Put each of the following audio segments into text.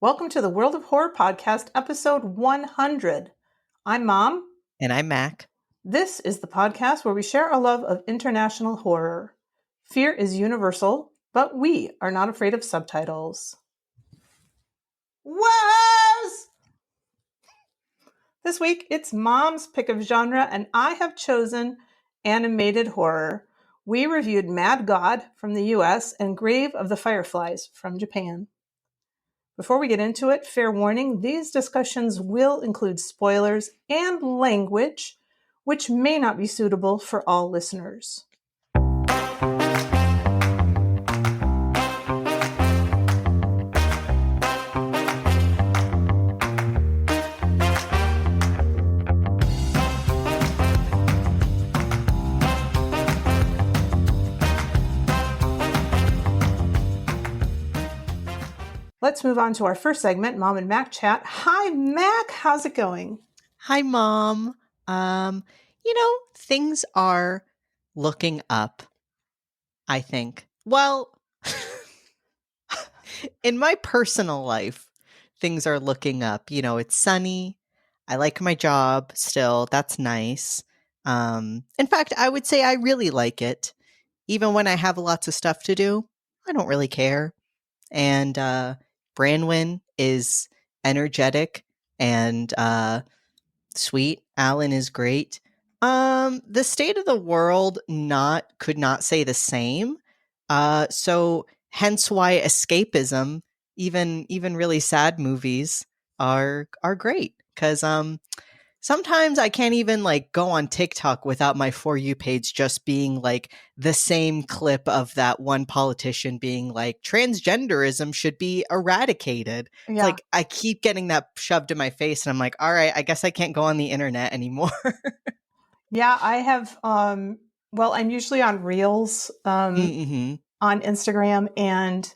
Welcome to the World of Horror Podcast, episode 100. I'm Mom. And I'm Mac. This is the podcast where we share our love of international horror. Fear is universal, but we are not afraid of subtitles. WoHos! This week, it's Mom's pick of genre, and I have chosen animated horror. We reviewed Mad God from the US and Grave of the Fireflies from Japan. Before we get into it, fair warning, these discussions will include spoilers and language, which may not be suitable for all listeners. Let's move on to our first segment, Mom and Mac Chat. Hi, Mac. How's it going? Hi, Mom. Things are looking up, I think. Well, in my personal life, things are looking up. It's sunny. I like my job still. That's nice. In fact, I would say I really like it. Even when I have lots of stuff to do, I don't really care. And Branwyn is energetic and sweet. Alan is great. The state of the world could not say the same. So hence why escapism, even really sad movies are great. Because sometimes I can't even go on TikTok without my For You page just being the same clip of that one politician being transgenderism should be eradicated. Yeah. It's I keep getting that shoved in my face and I'm like, all right, I guess I can't go on the internet anymore. Yeah, I have, I'm usually on Reels Mm-hmm. on Instagram, and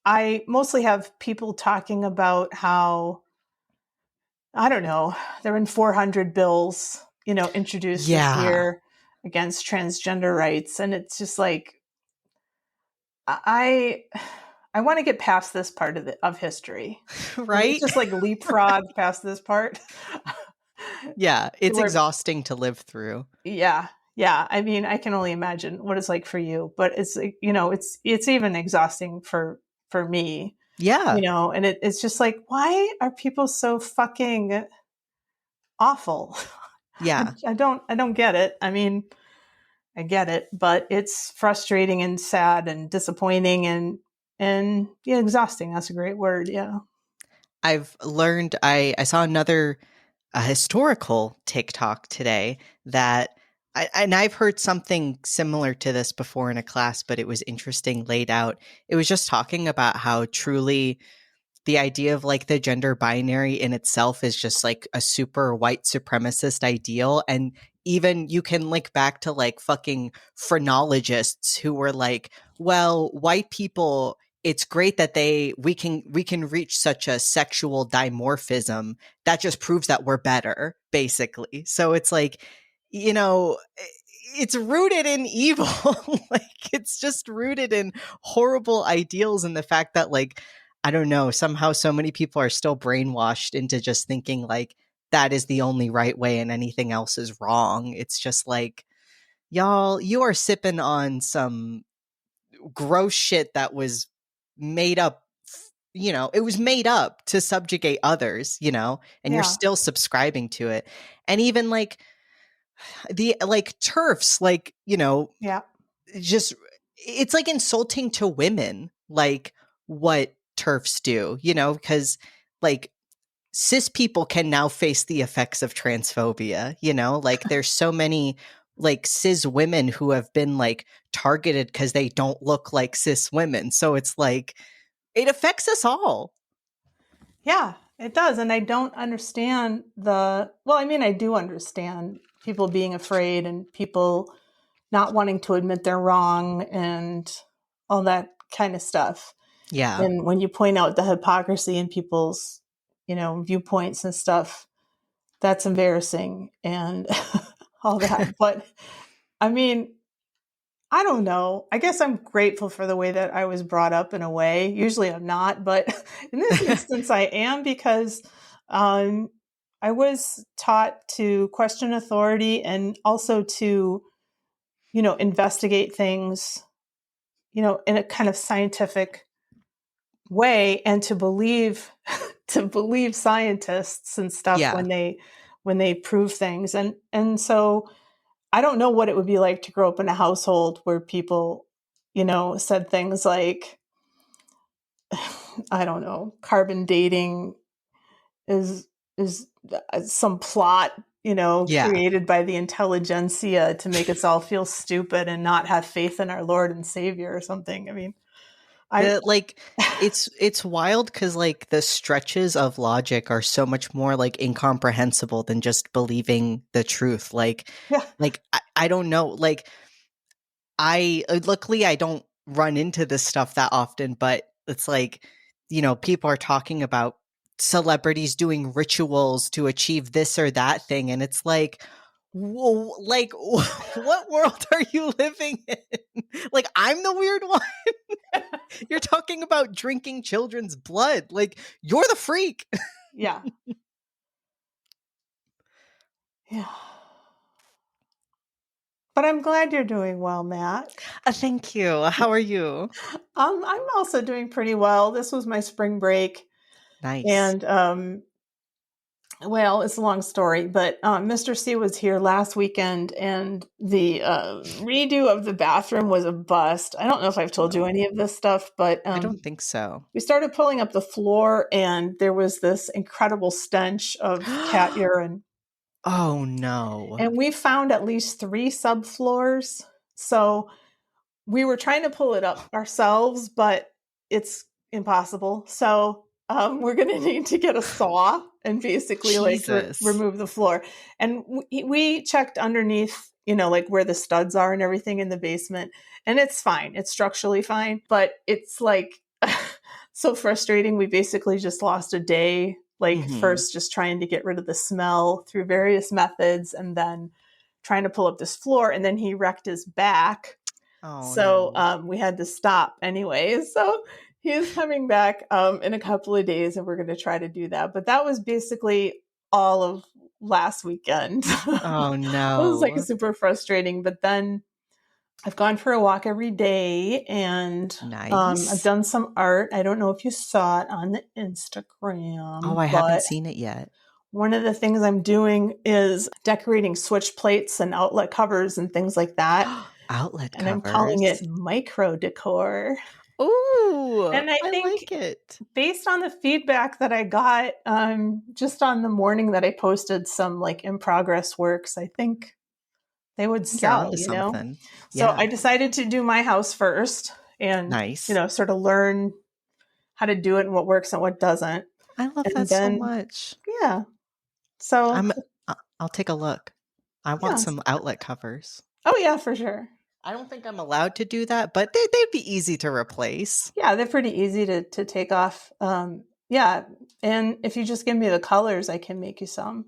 I mostly have people talking about how, I don't know, there have been 400 bills, introduced this year against transgender rights. And it's just I want to get past this part of history. Right? It's just leapfrog past this part. Yeah, it's exhausting to live through. Yeah. Yeah. I mean, I can only imagine what it's like for you, but it's, it's even exhausting for me. Yeah. And it's just why are people so fucking awful? Yeah. I don't get it. I mean, I get it, but it's frustrating and sad and disappointing and yeah, exhausting. That's a great word. Yeah. I've learned, I saw another historical TikTok today that and I've heard something similar to this before in a class, but it was interesting laid out. It was just talking about how truly the idea of the gender binary in itself is just a super white supremacist ideal. And even you can link back to fucking phrenologists who were well, white people, it's great that we can reach such a sexual dimorphism. That just proves that we're better, basically. So it's it's rooted in evil. It's just rooted in horrible ideals and the fact that I don't know, somehow so many people are still brainwashed into just thinking that is the only right way and anything else is wrong. It's just y'all, you are sipping on some gross shit that was made up. It was made up to subjugate others, and you're still subscribing to it. And even the TERFs, yeah, just it's insulting to women, what TERFs do, because cis people can now face the effects of transphobia, there's so many cis women who have been targeted because they don't look like cis women. So it's it affects us all. Yeah, it does. And I don't understand I do understand people being afraid and people not wanting to admit they're wrong and all that kind of stuff. Yeah. And when you point out the hypocrisy in people's, viewpoints and stuff, that's embarrassing and all that. But I mean, I don't know. I guess I'm grateful for the way that I was brought up in a way. Usually I'm not, but in this instance I am because um, I was taught to question authority and also to, investigate things, in a kind of scientific way and to believe scientists and stuff Yeah. when they prove things. And so I don't know what it would be like to grow up in a household where people, said things like, I don't know, carbon dating is some plot, Yeah. created by the intelligentsia to make us all feel stupid and not have faith in our Lord and Savior or something. I mean, I The like it's wild because like the stretches of logic are so much more like incomprehensible than just believing the truth. yeah, I don't know. Like I luckily I don't run into this stuff that often, but it's like, people are talking about celebrities doing rituals to achieve this or that thing, and it's like, whoa, like what world are you living in? Like I'm the weird one. You're talking about drinking children's blood. Like you're the freak. yeah, yeah. But I'm glad you're doing well, Matt. Thank you. How are you? I'm also doing pretty well. This was my spring break, Nice. and well, it's a long story, but Mr. C was here last weekend, and the redo of the bathroom was a bust. I don't know if I've told you No, any of this stuff, but I don't think so. we started pulling up the floor, and there was this incredible stench of cat urine. Oh no. And we found at least 3 subfloors. So we were trying to pull it up ourselves, but it's impossible. So we're going to need to get a saw and basically Jesus. remove the floor. And we checked underneath, like where the studs are and everything in the basement. And it's fine. It's structurally fine. But it's like so frustrating. We basically just lost a day, like Mhm. first just trying to get rid of the smell through various methods and then trying to pull up this floor. And then he wrecked his back, Oh so no. we had to stop anyway. So he's coming back in a couple of days, and we're going to try to do that. But that was basically all of last weekend. It Oh was like no. super frustrating. But then I've gone for a walk every day, and I've Nice. done some art. I don't know if you saw it on the Oh, Instagram, I haven't but seen it yet. one of the things I'm doing is decorating switch plates and outlet covers and things like that. Outlet And I'm calling it covers. micro decor. Ooh, And I I think like it. based on the feedback that I got just on the morning that I posted some like in progress works, I think they would I think you're sell, onto something. So Yeah. I decided to do my house first and, Nice. sort of learn how to do it and what works and what doesn't. I love that And so then, much. yeah. So, I'm I'll take a look. I want yeah. some outlet covers. Oh, yeah, for sure. I don't think I'm allowed to do that, but they'd be easy to replace. Yeah, they're pretty easy to take off. Yeah. And if you just give me the colors, I can make you some.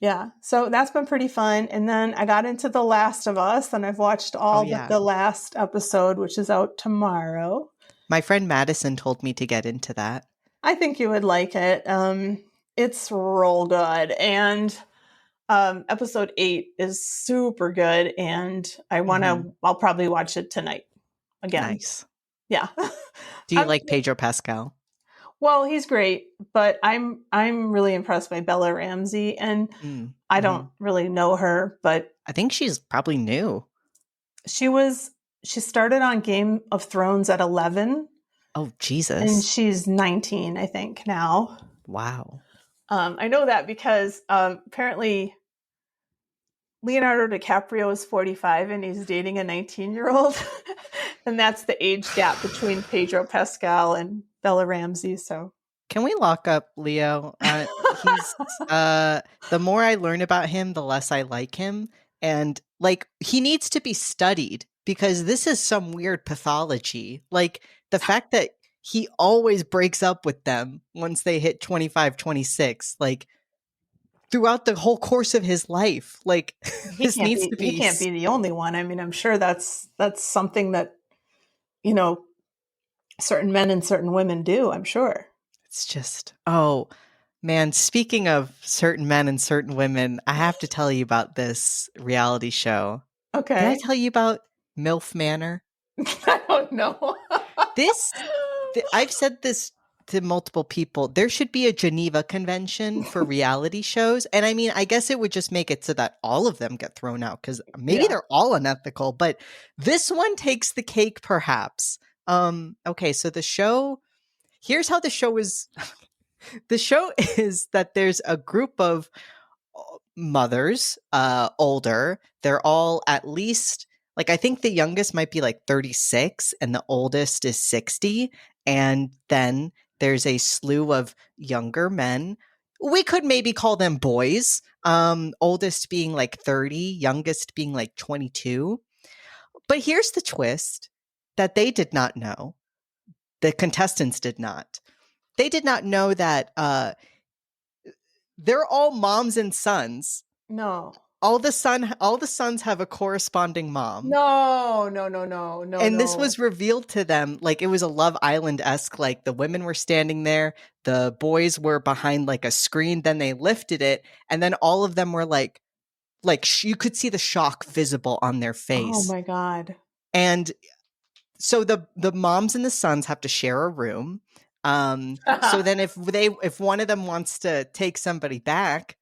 Yeah, so that's been pretty fun. And then I got into The Last of Us, and I've watched Oh all but yeah. the last episode, which is out tomorrow. My friend Madison told me to get into that. I think you would like it. It's real good, and episode 8 is super good. And Mhm. I'll probably watch it tonight again. Nice. Yeah, Do you I'm, like Pedro Pascal? well, he's great, but I'm really impressed by Bella Ramsey, and Mm. I don't Mhm. really know her, but I think she's probably new. she was she started on Game of Thrones at 11, Oh, and Jesus. she's 19, I think, now. Wow. I know that because apparently Leonardo DiCaprio is 45 and he's dating a 19-year-old. And that's the age gap between Pedro Pascal and Bella Ramsey. So Can we lock up Leo? He's the more I learn about him, the less I like him. And like he needs to be studied because this is some weird pathology. Like the fact that he always breaks up with them once they hit 25, 26. Like throughout the whole course of his life. Like, this needs to He be. can't be the only one. I mean, I'm sure that's something that, you know, certain men and certain women do, I'm sure. It's just, oh man, speaking of certain men and certain women, I have to tell you about this reality show. Did I Okay. tell you about MILF Manor? I don't know. I've said this to multiple people. There should be a Geneva Convention for reality shows. And I mean, I guess it would just make it so that all of them get thrown out, because maybe Yeah. they're all unethical, but this one takes the cake, perhaps. Okay, so here's how the show is. The show is that there's a group of mothers, older. They're all at least, like, I think the youngest might be like 36 and the oldest is 60. And then there's a slew of younger men. We could maybe call them boys. Oldest being like 30, youngest being like 22. But here's the twist that they did not know. The contestants did not. They did not know that they're all moms and sons. No. All the sons have a corresponding mom. No. And this was revealed to them, like it was a Love Island-esque, like the women were standing there, the boys were behind like a screen, then they lifted it, and then all of them were like you could see the shock visible on their face. Oh my God. And so the moms and the sons have to share a room. So then if one of them wants to take somebody back,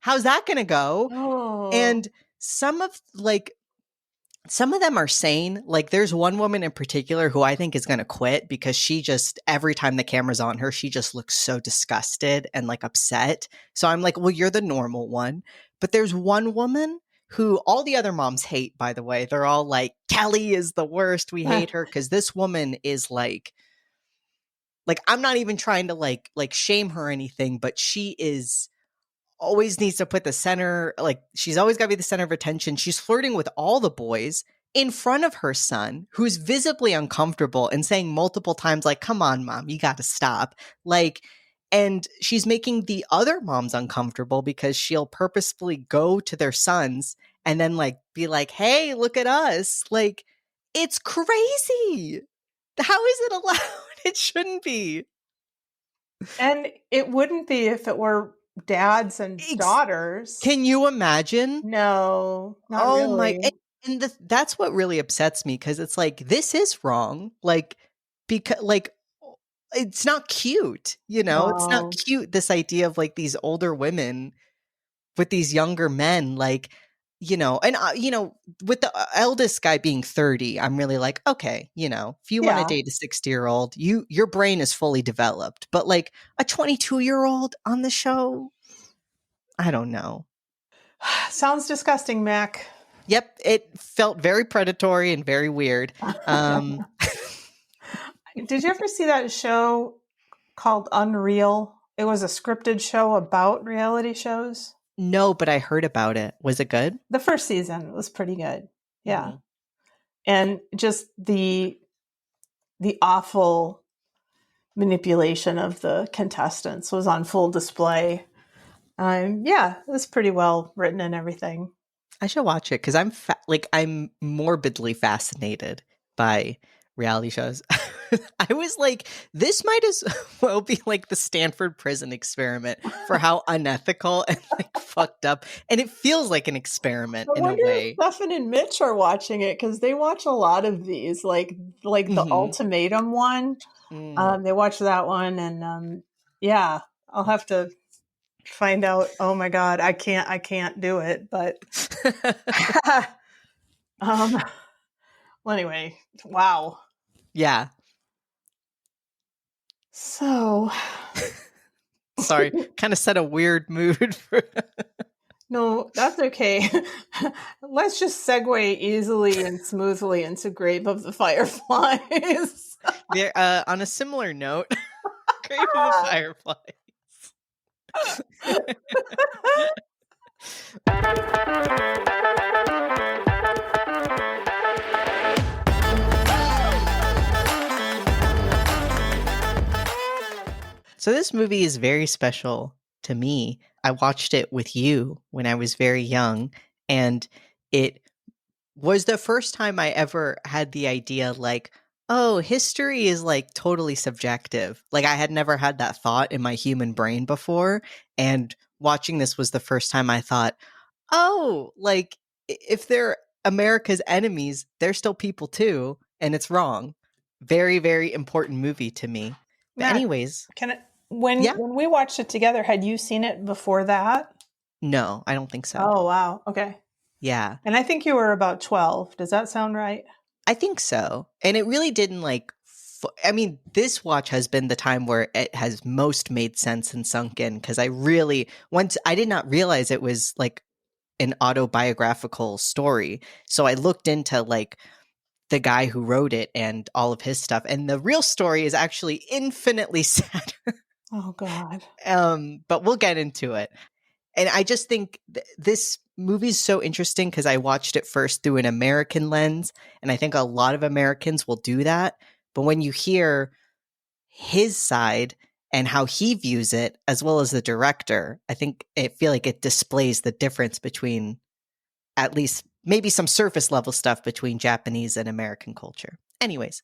how's that going to go? Oh. And some of them are sane. Like, there's one woman in particular who I think is going to quit because she just, every time the camera's on her, she just looks so disgusted and like upset. So I'm like, well, you're the normal one. But there's one woman who all the other moms hate, by the way. They're all like, Kelly is the worst. We hate her because this woman is like, I'm not even trying to like shame her or anything, but she is always needs to put the center, like she's always got to be the center of attention. She's flirting with all the boys in front of her son, who's visibly uncomfortable and saying multiple times, like, come on, mom, you got to stop. Like, and she's making the other moms uncomfortable because she'll purposefully go to their sons and then like be like, hey, look at us. Like, it's crazy. How is it allowed? It shouldn't be. And it wouldn't be if it were dads and daughters. Can you imagine? No, not really. And that's what really upsets me, because it's like, this is wrong. Like, because like, it's not cute, you know? It's not cute, this idea of like these older women with these younger men, like, you know, and you know, with the eldest guy being 30, I'm really like, okay, you know, if you want to date a 60-year-old, your brain is fully developed. But like a 22-year-old on the show, I don't know. Sounds disgusting, Mac. Yep, it felt very predatory and very weird. Did you ever see that show called Unreal? It was a scripted show about reality shows. No, but I heard about it. Was it good? The first season was pretty good. Yeah. Mm-hmm. And just the awful manipulation of the contestants was on full display. Yeah, it was pretty well written and everything. I should watch it because I'm morbidly fascinated by reality shows. I was like, this might as well be like the Stanford prison experiment for how unethical and like fucked up. And it feels like an experiment in a way. Stefan and Mitch are watching it because they watch a lot of these, like the ultimatum one. They watch that one, and yeah, I'll have to find out. Oh my God, I can't do it. But well, anyway, wow. Yeah. So, sorry, kind of set a weird mood. No, that's okay. Let's just segue easily and smoothly into Grave of the Fireflies. On a similar note, Grave of the Fireflies. So this movie is very special to me. I watched it with you when I was very young, and it was the first time I ever had the idea like, oh, history is like totally subjective. Like I had never had that thought in my human brain before. And watching this was the first time I thought, oh, like if they're America's enemies, they're still people too. And it's wrong. Very, very important movie to me. But Matt, anyways, can it, when yeah. when we watched it together, had you seen it before that? No, I don't think so. Oh, wow. Okay. Yeah. And I think you were about 12. Does that sound right? I think so. And it really didn't like, I mean, this watch has been the time where it has most made sense and sunk in because I did not realize it was like an autobiographical story. So I looked into like the guy who wrote it and all of his stuff. And the real story is actually infinitely sadder. Oh, God. But we'll get into it. And I just think this movie is so interesting because I watched it first through an American lens. And I think a lot of Americans will do that. But when you hear his side and how he views it, as well as the director, I feel like it displays the difference between at least maybe some surface level stuff between Japanese and American culture. Anyways,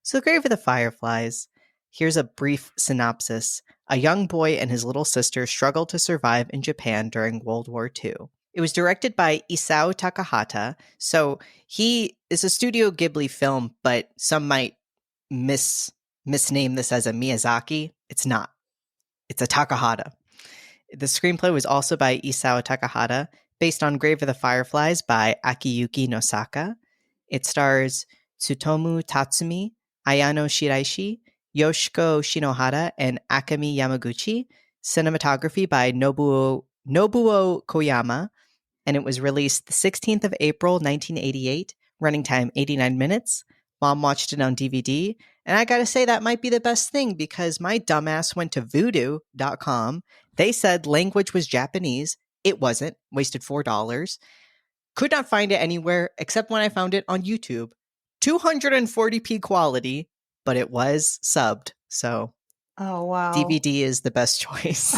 so Grave of the Fireflies, here's a brief synopsis. A young boy and his little sister struggle to survive in Japan during World War II. It was directed by Isao Takahata, so he is a Studio Ghibli film, but some might misname this as a Miyazaki. It's not. It's a Takahata. The screenplay was also by Isao Takahata, based on Grave of the Fireflies by Akiyuki Nosaka. It stars Tsutomu Tatsumi, Ayano Shiraishi, Yoshiko Shinohara, and Akemi Yamaguchi. Cinematography by Nobuo Koyama. And it was released the 16th of April, 1988. Running time, 89 minutes. Mom watched it on DVD. And I gotta say, that might be the best thing because my dumbass went to voodoo.com. They said language was Japanese. It wasn't. Wasted $4. Could not find it anywhere except when I found it on YouTube. 240p quality, but it was subbed. So Oh, wow. DVD is the best choice.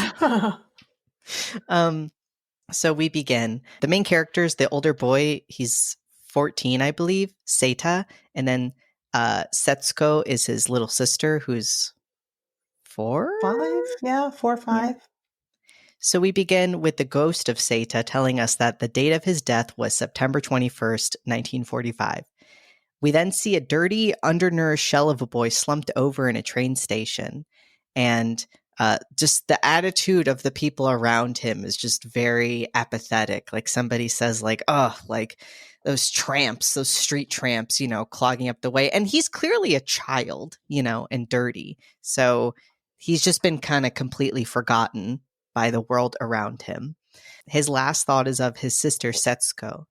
So we begin. The main characters, the older boy, he's 14, I believe, Seita. And then Setsuko is his little sister who's 4? 5? Yeah, 4 or 5. Yeah. So we begin with the ghost of Seita telling us that the date of his death was September 21st, 1945. We then see a dirty, undernourished shell of a boy slumped over in a train station. And just the attitude of the people around him is just very apathetic. Like somebody says like, oh, like those tramps, those street tramps, clogging up the way. And he's clearly a child, and dirty. So he's just been kind of completely forgotten by the world around him. His last thought is of his sister Setsuko.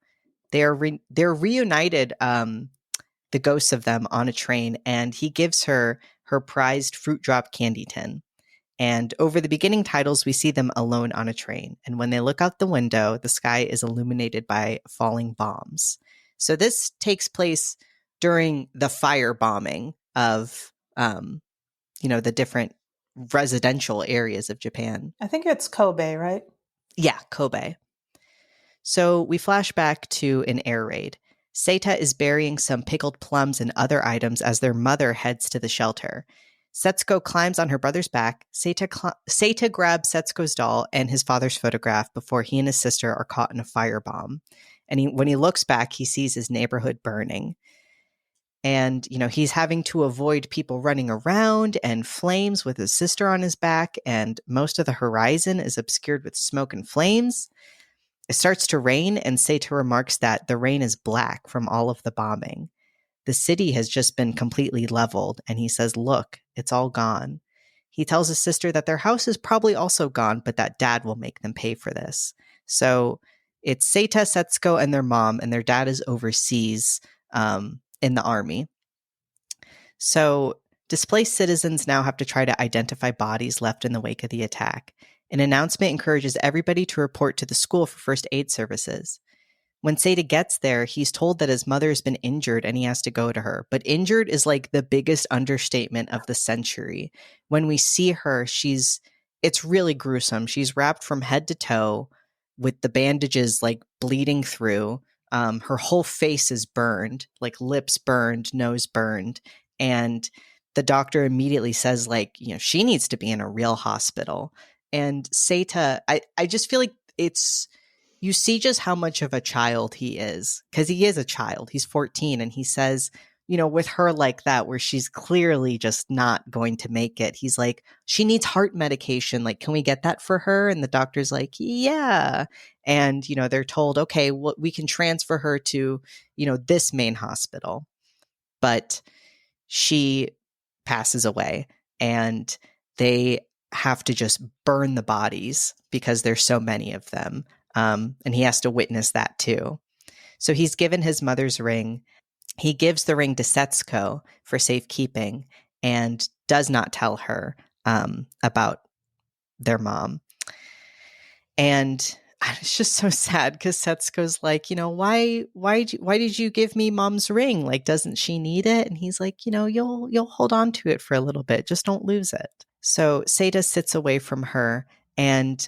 They're reunited, the ghosts of them on a train, and he gives her prized fruit drop candy tin. And over the beginning titles, we see them alone on a train. And when they look out the window, the sky is illuminated by falling bombs. So this takes place during the firebombing of, the different residential areas of Japan. I think it's Kobe, right? Yeah, Kobe. So we flash back to an air raid. Seita is burying some pickled plums and other items as their mother heads to the shelter. Setsuko climbs on her brother's back. Seita grabs Setsuko's doll and his father's photograph before he and his sister are caught in a firebomb. And when he looks back, he sees his neighborhood burning. And, he's having to avoid people running around and flames with his sister on his back. And most of the horizon is obscured with smoke and flames. It starts to rain, and Seita remarks that the rain is black from all of the bombing. The city has just been completely leveled, and he says, look, it's all gone. He tells his sister that their house is probably also gone, but that dad will make them pay for this. So it's Seita, Setsuko, and their mom, and their dad is overseas in the army. So displaced citizens now have to try to identify bodies left in the wake of the attack. An announcement encourages everybody to report to the school for first aid services. When Seita gets there, he's told that his mother has been injured and he has to go to her. But injured is like the biggest understatement of the century. When we see her, she's it's really gruesome. She's wrapped from head to toe with the bandages like bleeding through. Her whole face is burned, like lips burned, nose burned. And the doctor immediately says, like, she needs to be in a real hospital. And Seta, I just feel like you see just how much of a child he is, because he is a child. He's 14, and he says, with her like that, where she's clearly just not going to make it, he's like, she needs heart medication. Like, can we get that for her? And the doctor's like, yeah. And, they're told, okay, well, we can transfer her to, this main hospital. But she passes away, and they have to just burn the bodies because there's so many of them. And he has to witness that too. So he's given his mother's ring. He gives the ring to Setsuko for safekeeping and does not tell her about their mom. And it's just so sad because Setsuko's like, why did you give me mom's ring? Like, doesn't she need it? And he's like, you'll hold on to it for a little bit. Just don't lose it. So Seta sits away from her, and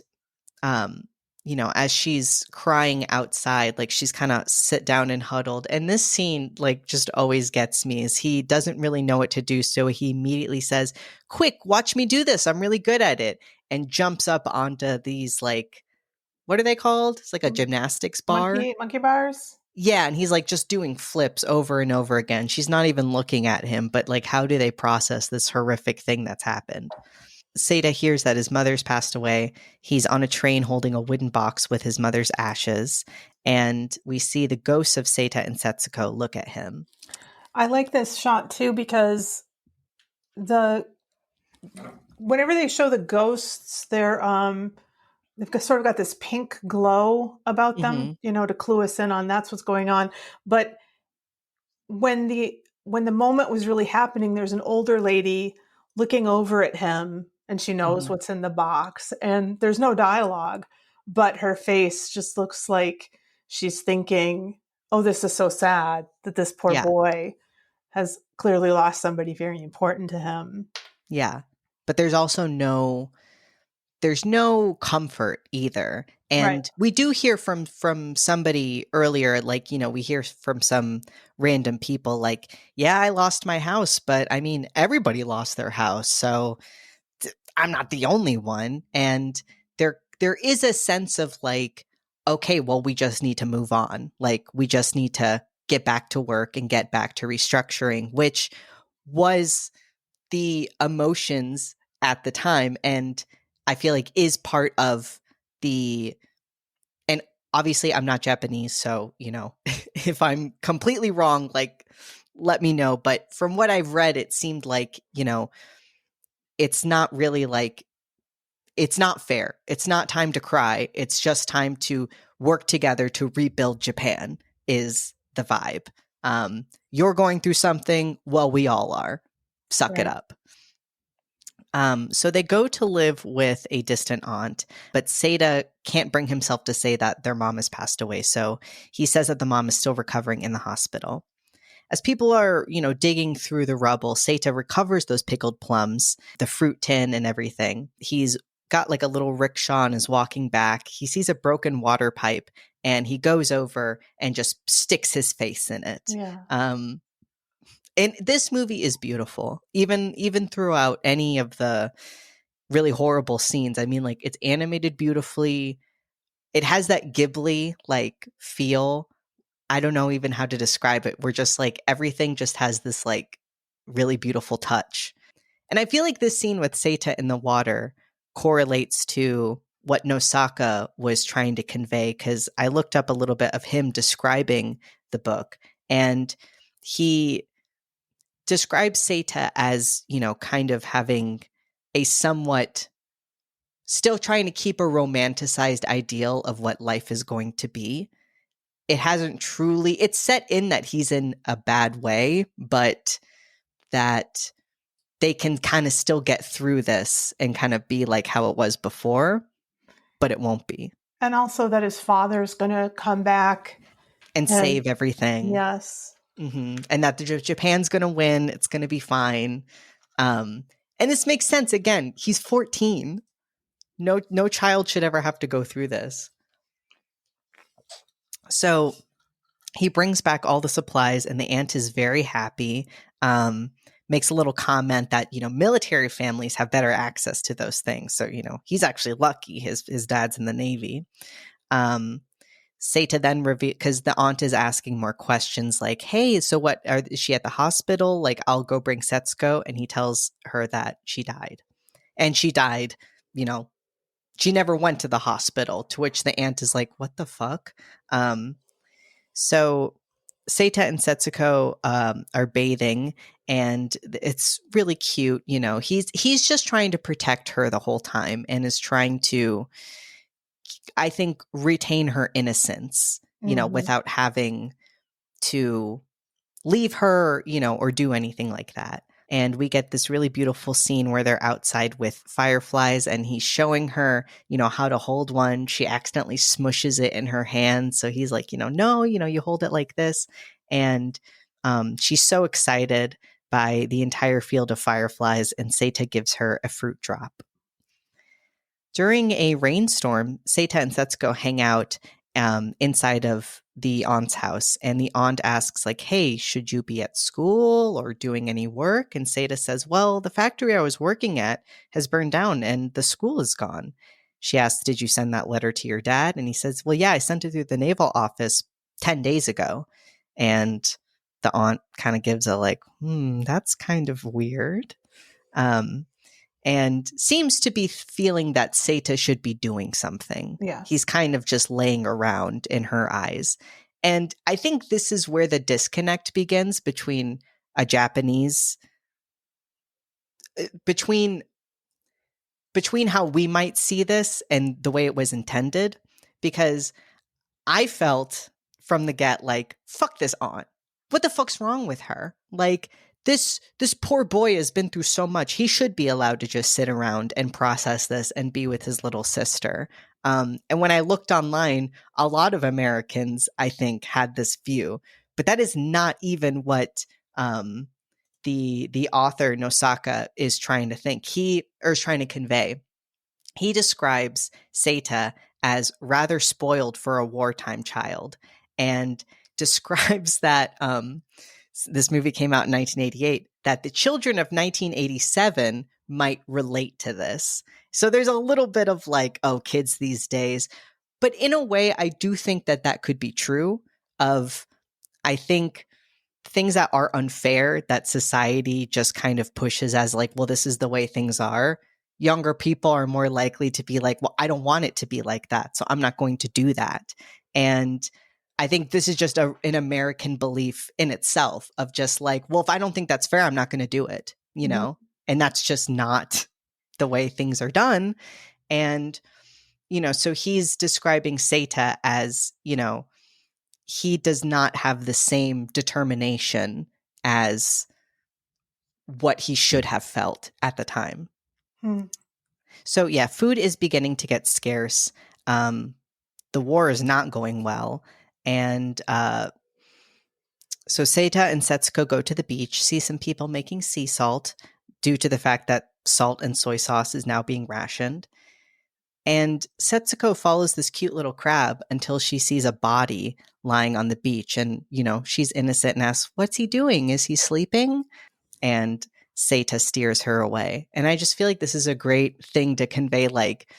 as she's crying outside, like, she's kind of sit down and huddled. And this scene, like, just always gets me, is he doesn't really know what to do. So he immediately says, quick, watch me do this. I'm really good at it. And jumps up onto these, like, what are they called? It's like a gymnastics bar. Monkey bars? Yeah. And he's like just doing flips over and over again. She's not even looking at him, but like, how do they process this horrific thing that's happened? Seta hears that his mother's passed away. He's on a train holding a wooden box with his mother's ashes. And we see the ghosts of Seta and Setsuko look at him. I like this shot too, because whenever they show the ghosts, they've sort of got this pink glow about them, to clue us in on that's what's going on. But when the moment was really happening, there's an older lady looking over at him, and she knows what's in the box, and there's no dialogue, but her face just looks like she's thinking, oh, this is so sad that this poor boy has clearly lost somebody very important to him. Yeah. But there's also there's no comfort either. And we do hear from somebody earlier, like, we hear from some random people like, yeah, I lost my house, but I mean, everybody lost their house. So I'm not the only one. And there is a sense of like, okay, well, we just need to move on. Like, we just need to get back to work and get back to restructuring, which was the emotions at the time. And I feel like is part of and obviously I'm not Japanese, so, if I'm completely wrong, like, let me know. But from what I've read, it seemed like, it's not really like, it's not fair. It's not time to cry. It's just time to work together to rebuild Japan is the vibe. You're going through something. Well, we all are. Suck it up. So they go to live with a distant aunt, but Seta can't bring himself to say that their mom has passed away. So he says that the mom is still recovering in the hospital. As people are, digging through the rubble, Seta recovers those pickled plums, the fruit tin and everything. He's got like a little rickshaw and is walking back. He sees a broken water pipe and he goes over and just sticks his face in it. Yeah. And this movie is beautiful, even throughout any of the really horrible scenes. I mean, like, it's animated beautifully. It has that Ghibli like feel. I don't know even how to describe it. We're just like, everything just has this like really beautiful touch. And I feel like this scene with Seta in the water correlates to what Nosaka was trying to convey, because I looked up a little bit of him describing the book, and he describes Seta as, kind of having a somewhat still trying to keep a romanticized ideal of what life is going to be. It hasn't truly, it's set in that he's in a bad way, but that they can kind of still get through this and kind of be like how it was before, but it won't be. And also that his father's going to come back and save everything. Yes. Mm-hmm. And that Japan's going to win. It's going to be fine. And this makes sense. Again, he's 14. no child should ever have to go through this. So he brings back all the supplies, and the aunt is very happy. Makes a little comment that, military families have better access to those things. So, he's actually lucky his dad's in the Navy. Seta then reveal, because the aunt is asking more questions like, hey, so what, is she at the hospital? Like, I'll go bring Setsuko. And he tells her that she died. And she died, she never went to the hospital, to which the aunt is like, what the fuck? So Seta and Setsuko are bathing, and it's really cute. He's just trying to protect her the whole time and is trying to, I think, retain her innocence, without having to leave her, or do anything like that. And we get this really beautiful scene where they're outside with fireflies, and he's showing her, how to hold one. She accidentally smushes it in her hand. So he's like, no, you hold it like this. And she's so excited by the entire field of fireflies, and Seta gives her a fruit drop. During a rainstorm, Seta and Setsuko hang out inside of the aunt's house, and the aunt asks, like, hey, should you be at school or doing any work? And Seta says, well, the factory I was working at has burned down and the school is gone. She asks, did you send that letter to your dad? And he says, well, yeah, I sent it through the naval office 10 days ago. And the aunt kind of gives a like, that's kind of weird. And seems to be feeling that Seta should be doing something. Yeah. He's kind of just laying around in her eyes. And I think this is where the disconnect begins between a Japanese, between how we might see this and the way it was intended. Because I felt from the get like, fuck this aunt. What the fuck's wrong with her? Like, this poor boy has been through so much. He should be allowed to just sit around and process this and be with his little sister. And when I looked online, a lot of Americans, I think, had this view. But that is not even what the author Nosaka is trying to think. Is trying to convey. He describes Seta as rather spoiled for a wartime child, and describes that this movie came out in 1988, that the children of 1987 might relate to this. So there's a little bit of like, oh, kids these days. But in a way, I do think that could be true of, I think, things that are unfair that society just kind of pushes as like, well, this is the way things are. Younger people are more likely to be like, well, I don't want it to be like that, so I'm not going to do that. And I think this is just an American belief in itself of just like, well, if I don't think that's fair, I'm not going to do it, and that's just not the way things are done. And, so he's describing Seta as, he does not have the same determination as what he should have felt at the time. So yeah, food is beginning to get scarce. The war is not going well. And so Seta and Setsuko go to the beach, see some people making sea salt due to the fact that salt and soy sauce is now being rationed. And Setsuko follows this cute little crab until she sees a body lying on the beach. And, she's innocent and asks, what's he doing? Is he sleeping? And Seta steers her away. And I just feel like this is a great thing to convey, like,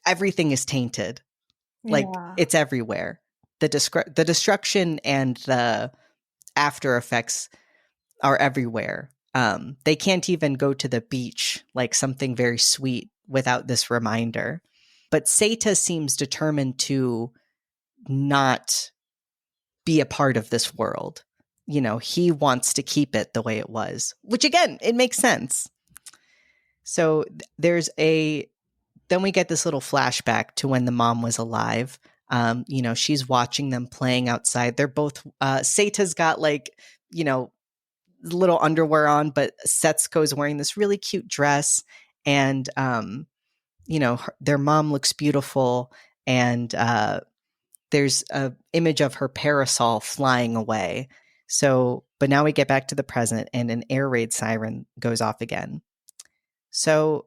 everything is tainted. Like, it's everywhere. The destruction and the after effects are everywhere. They can't even go to the beach, like something very sweet, without this reminder. But Seta seems determined to not be a part of this world. He wants to keep it the way it was, which again, it makes sense. So then we get this little flashback to when the mom was alive. She's watching them playing outside. They're both, Seta's got like, little underwear on, but Setsuko's wearing this really cute dress. And, their mom looks beautiful. And there's an image of her parasol flying away. So, but now we get back to the present and an air raid siren goes off again. So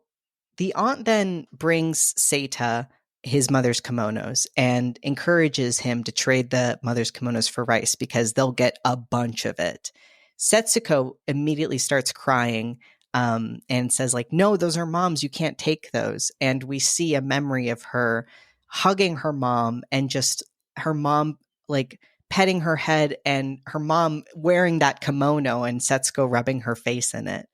The aunt then brings Seita his mother's kimonos and encourages him to trade the mother's kimonos for rice because they'll get a bunch of it. Setsuko immediately starts crying and says, like, no, those are mom's. You can't take those. And we see a memory of her hugging her mom and just her mom, like, petting her head and her mom wearing that kimono and Setsuko rubbing her face in it.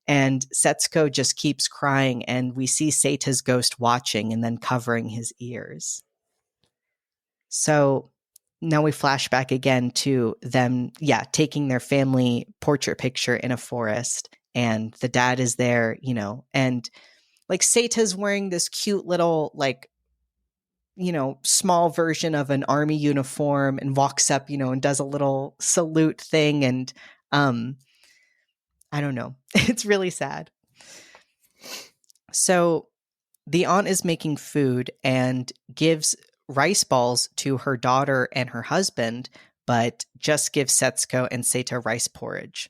And Setsuko just keeps crying, and we see Seita's ghost watching and then covering his ears. So now we flash back again to them, taking their family portrait picture in a forest, and the dad is there, and like Seita's wearing this cute little, like, small version of an army uniform and walks up, and does a little salute thing. And I don't know. It's really sad. So the aunt is making food and gives rice balls to her daughter and her husband, but just gives Setsuko and Seita rice porridge.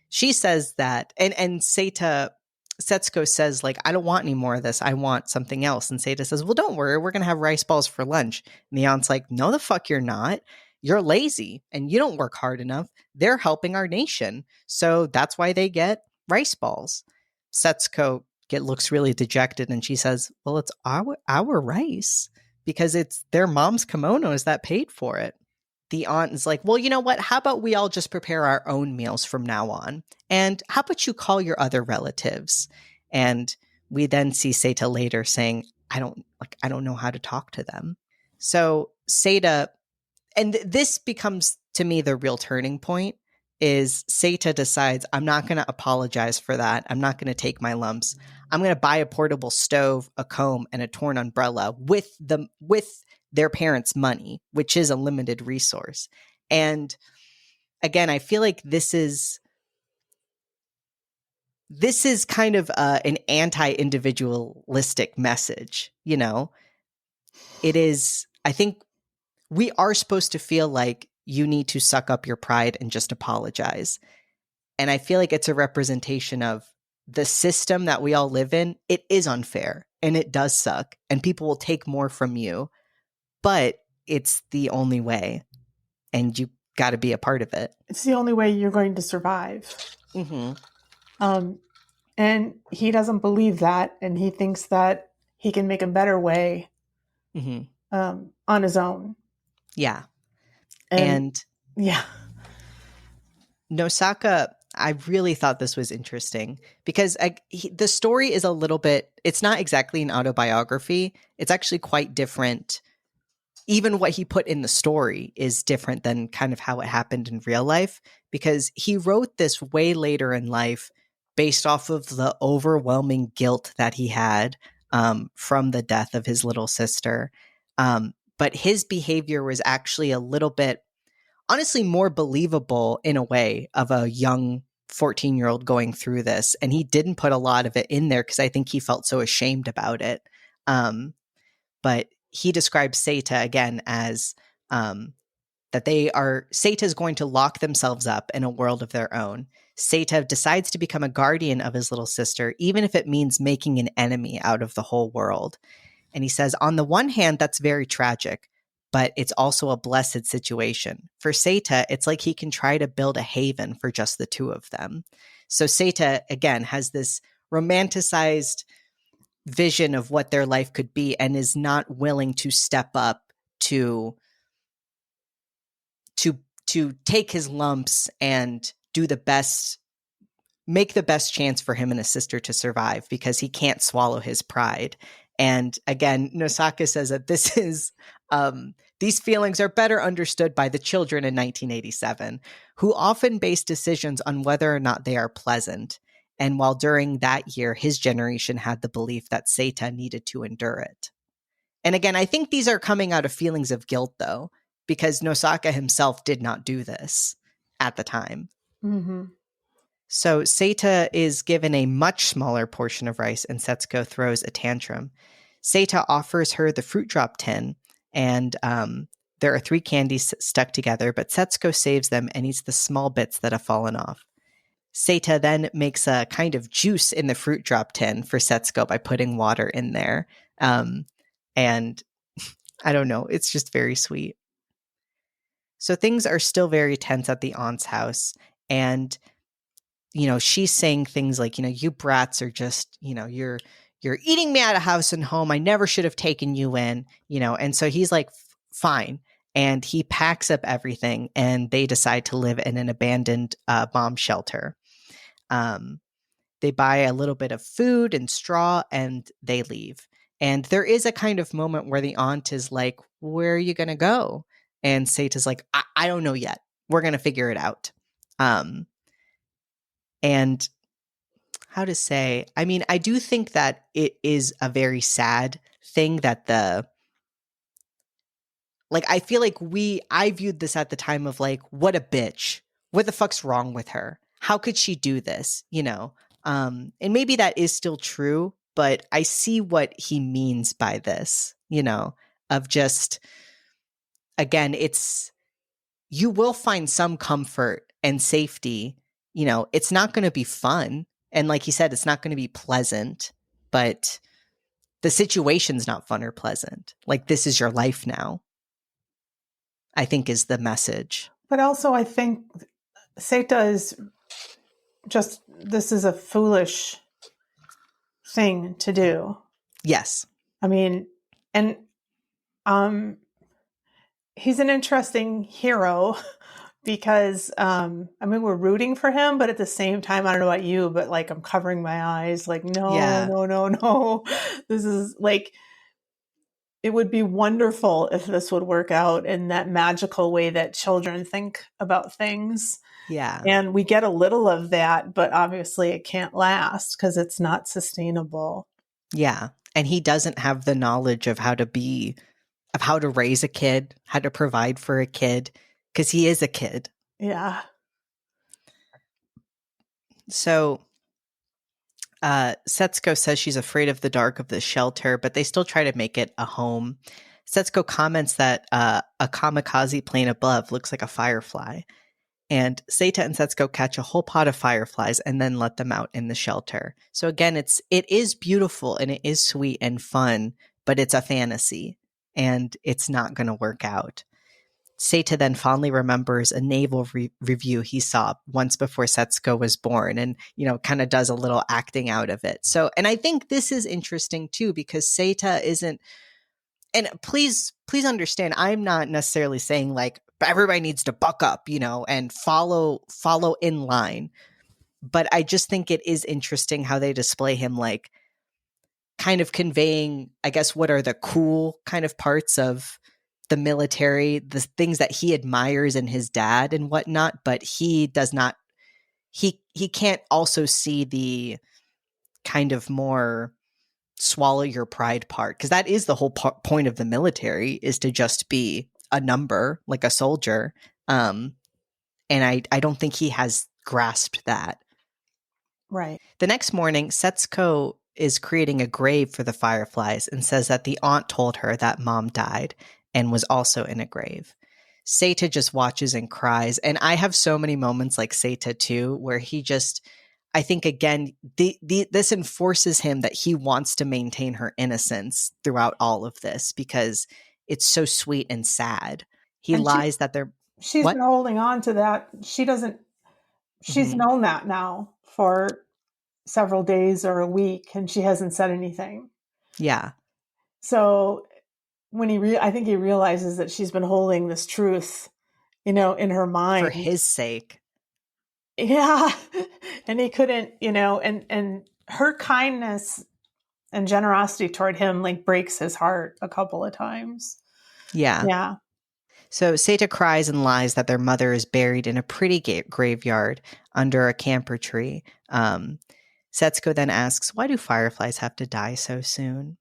She says that, and Setsuko says, like, I don't want any more of this. I want something else. And Seita says, well, don't worry. We're going to have rice balls for lunch. And the aunt's like, no, the fuck you're not. You're lazy and you don't work hard enough. They're helping our nation. So that's why they get rice balls. Setsuko looks really dejected and she says, well, it's our rice because it's their mom's kimonos that paid for it. The aunt is like, well, you know what? How about we all just prepare our own meals from now on? And how about you call your other relatives? And we then see Seita later saying, I don't know how to talk to them. So Seita, and this becomes to me the real turning point, is Seita decides, I'm not going to apologize for that. I'm not going to take my lumps. I'm going to buy a portable stove, a comb, and a torn umbrella with their parents' money, which is a limited resource. And again, I feel like this is kind of an anti-individualistic message. It is, I think we are supposed to feel like you need to suck up your pride and just apologize. And I feel like it's a representation of the system that we all live in. It is unfair and it does suck and people will take more from you, but it's the only way and you got to be a part of it. It's the only way you're going to survive. Mm-hmm. And he doesn't believe that. And he thinks that he can make a better way on his own. Yeah. And yeah. Nosaka, I really thought this was interesting because the story is a little bit, it's not exactly an autobiography. It's actually quite different. Even what he put in the story is different than kind of how it happened in real life, because he wrote this way later in life based off of the overwhelming guilt that he had from the death of his little sister. But his behavior was actually a little bit, honestly, more believable in a way of a young 14-year-old going through this. And he didn't put a lot of it in there because I think he felt so ashamed about it. But he describes Seita again as that Seita is going to lock themselves up in a world of their own. Seita decides to become a guardian of his little sister, even if it means making an enemy out of the whole world. And he says, on the one hand, that's very tragic, but it's also a blessed situation. For Seita, it's like he can try to build a haven for just the two of them. So Seita, again, has this romanticized vision of what their life could be and is not willing to step up to take his lumps and make the best chance for him and his sister to survive because he can't swallow his pride. And again, Nosaka says that this is these feelings are better understood by the children in 1987, who often base decisions on whether or not they are pleasant. And while during that year, his generation had the belief that Seita needed to endure it. And again, I think these are coming out of feelings of guilt, though, because Nosaka himself did not do this at the time. Mm-hmm. So Seita is given a much smaller portion of rice and Setsuko throws a tantrum. Seita offers her the fruit drop tin and there are 3 candies stuck together, but Setsuko saves them and eats the small bits that have fallen off. Seta then makes a kind of juice in the fruit drop tin for Setsuko by putting water in there. And I don't know, it's just very sweet. So things are still very tense at the aunt's house. And, she's saying things like, you brats are just, you're eating me out of house and home. I never should have taken you in, and so he's like, fine. And he packs up everything and they decide to live in an abandoned bomb shelter. They buy a little bit of food and straw and they leave. And there is a kind of moment where the aunt is like, where are you going to go? And Seta's like, I don't know yet. We're going to figure it out. And how to say, I mean, I do think that it is a very sad thing that I feel like I viewed this at the time of like, what a bitch. What the fuck's wrong with her? How could she do this? And maybe that is still true, but I see what he means by this, of just, again, you will find some comfort and safety. It's not going to be fun. And like he said, it's not going to be pleasant, but the situation's not fun or pleasant. Like, this is your life now, I think, is the message. But also, I think Seta is just, this is a foolish thing to do. Yes. I mean, and he's an interesting hero because, we're rooting for him, but at the same time, I don't know about you, but like, I'm covering my eyes, like, no. This is like, it would be wonderful if this would work out in that magical way that children think about things. Yeah. And we get a little of that, but obviously it can't last because it's not sustainable. Yeah. And he doesn't have the knowledge of how to raise a kid, how to provide for a kid, because he is a kid. Yeah. So Setsuko says she's afraid of the dark of the shelter, but they still try to make it a home. Setsuko comments that a kamikaze plane above looks like a firefly. And Seta and Setsuko catch a whole pot of fireflies and then let them out in the shelter. So again, it is beautiful and it is sweet and fun, but it's a fantasy and it's not going to work out. Seta then fondly remembers a naval review he saw once before Setsuko was born and, kind of does a little acting out of it. So, and I think this is interesting too, because Seta isn't, and please understand, I'm not necessarily saying like everybody needs to buck up, and follow in line. But I just think it is interesting how they display him like kind of conveying, I guess, what are the cool kind of parts of the military, the things that he admires in his dad and whatnot, but he does not, he can't also see the kind of more swallow your pride part, because that is the whole point of the military, is to just be a number, like a soldier. And I don't think he has grasped that. Right. The next morning, Setsuko is creating a grave for the fireflies and says that the aunt told her that mom died and was also in a grave. Seta just watches and cries. And I have so many moments like Seta too, where he just, I think again, this enforces him that he wants to maintain her innocence throughout all of this because it's so sweet and sad. He lies that they're... She's been holding on to that. She's known that now for several days or a week, and she hasn't said anything. Yeah. So when I think he realizes that she's been holding this truth, in her mind. For his sake. Yeah. And he couldn't, and her kindness and generosity toward him like breaks his heart a couple of times. Yeah. Yeah. So Seta cries and lies that their mother is buried in a pretty graveyard under a camper tree. Setsuko then asks, why do fireflies have to die so soon?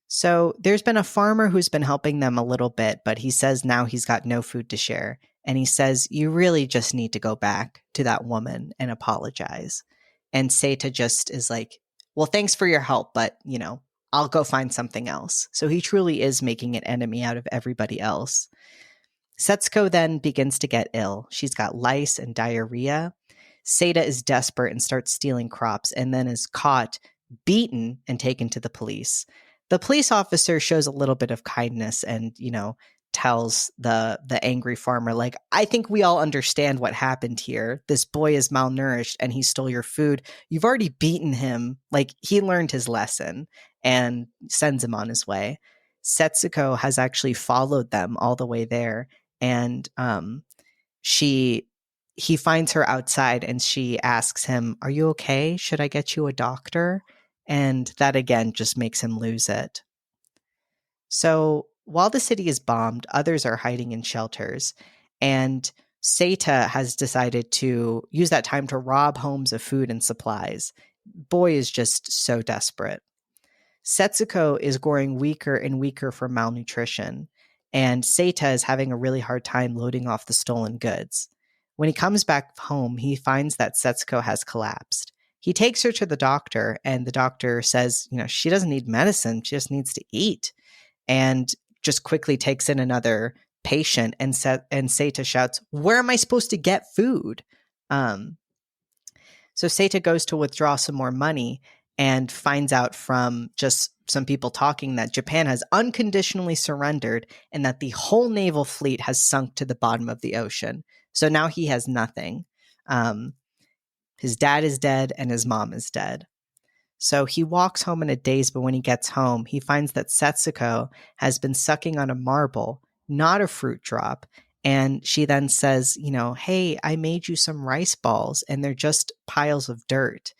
So there's been a farmer who's been helping them a little bit, but he says now he's got no food to share. And he says, you really just need to go back to that woman and apologize. And Seta just is like, well, thanks for your help, but, I'll go find something else. So he truly is making an enemy out of everybody else. Setsuko then begins to get ill. She's got lice and diarrhea. Seda is desperate and starts stealing crops and then is caught, beaten, and taken to the police. The police officer shows a little bit of kindness and, tells the angry farmer, like, I think we all understand what happened here. This boy is malnourished and he stole your food. You've already beaten him. Like, he learned his lesson, and sends him on his way. Setsuko has actually followed them all the way there, and he finds her outside and she asks him, "Are you okay? Should I get you a doctor?" And that again just makes him lose it. So while the city is bombed, others are hiding in shelters, and Seita has decided to use that time to rob homes of food and supplies. Boy is just so desperate. Setsuko is growing weaker and weaker from malnutrition, and Seita is having a really hard time loading off the stolen goods. When he comes back home, he finds that Setsuko has collapsed. He takes her to the doctor, and the doctor says, she doesn't need medicine, she just needs to eat, and just quickly takes in another patient, and Seita shouts, "Where am I supposed to get food?" So Seita goes to withdraw some more money and finds out from just some people talking that Japan has unconditionally surrendered and that the whole naval fleet has sunk to the bottom of the ocean. So now he has nothing. His dad is dead and his mom is dead. So he walks home in a daze, but when he gets home, he finds that Setsuko has been sucking on a marble, not a fruit drop. And she then says, "Hey, I made you some rice balls and they're just piles of dirt."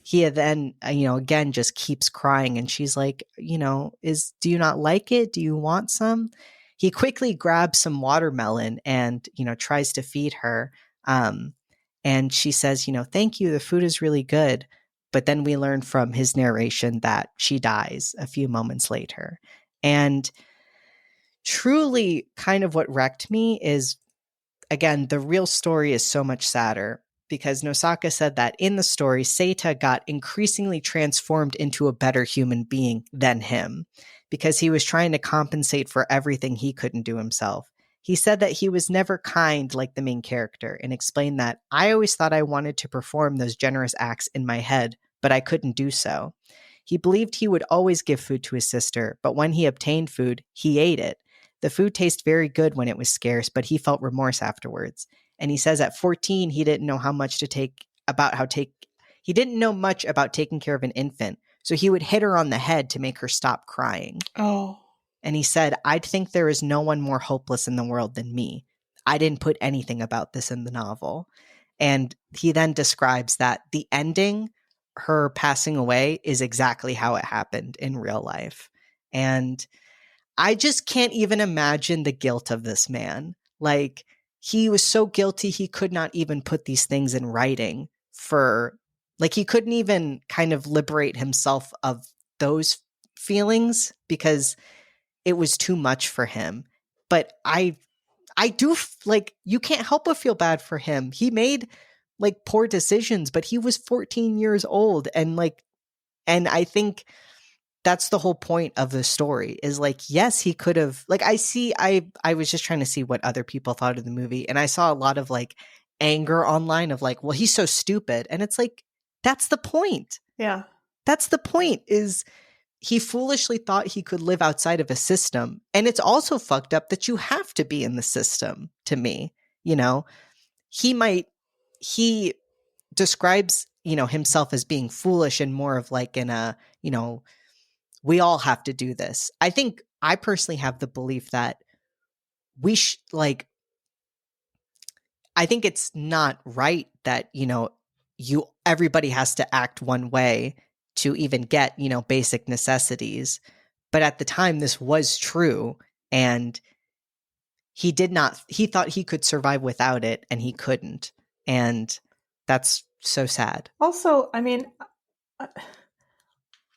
He then, again, just keeps crying. And she's like, do you not like it? Do you want some? He quickly grabs some watermelon and, tries to feed her. And she says, "Thank you. The food is really good." But then we learn from his narration that she dies a few moments later. And truly kind of what wrecked me is, again, the real story is so much sadder, because Nosaka said that in the story, Seita got increasingly transformed into a better human being than him, because he was trying to compensate for everything he couldn't do himself. He said that he was never kind like the main character, and explained that, "I always thought I wanted to perform those generous acts in my head, but I couldn't do so." He believed he would always give food to his sister, but when he obtained food, he ate it. The food tasted very good when it was scarce, but he felt remorse afterwards. And he says at 14, he didn't know he didn't know much about taking care of an infant. So he would hit her on the head to make her stop crying. Oh. And he said, "I'd think there is no one more hopeless in the world than me. I didn't put anything about this in the novel." And he then describes that the ending, her passing away, is exactly how it happened in real life. And I just can't even imagine the guilt of this man. Like, he was so guilty he could not even put these things in writing he couldn't even kind of liberate himself of those feelings because it was too much for him. But I do you can't help but feel bad for him. He made poor decisions, but he was 14 years old, and I think that's the whole point of the story is yes, he could have I was just trying to see what other people thought of the movie, and I saw a lot of anger online of well, he's so stupid. And it's that's the point. Yeah. That's the point, is he foolishly thought he could live outside of a system. And it's also fucked up that you have to be in the system, to me. He describes, himself as being foolish and more of in a, we all have to do this. I think I personally have the belief that I think it's not right that, everybody has to act one way to even get, basic necessities. But at the time, this was true. And he thought he could survive without it, and he couldn't. And that's so sad. Also, I mean,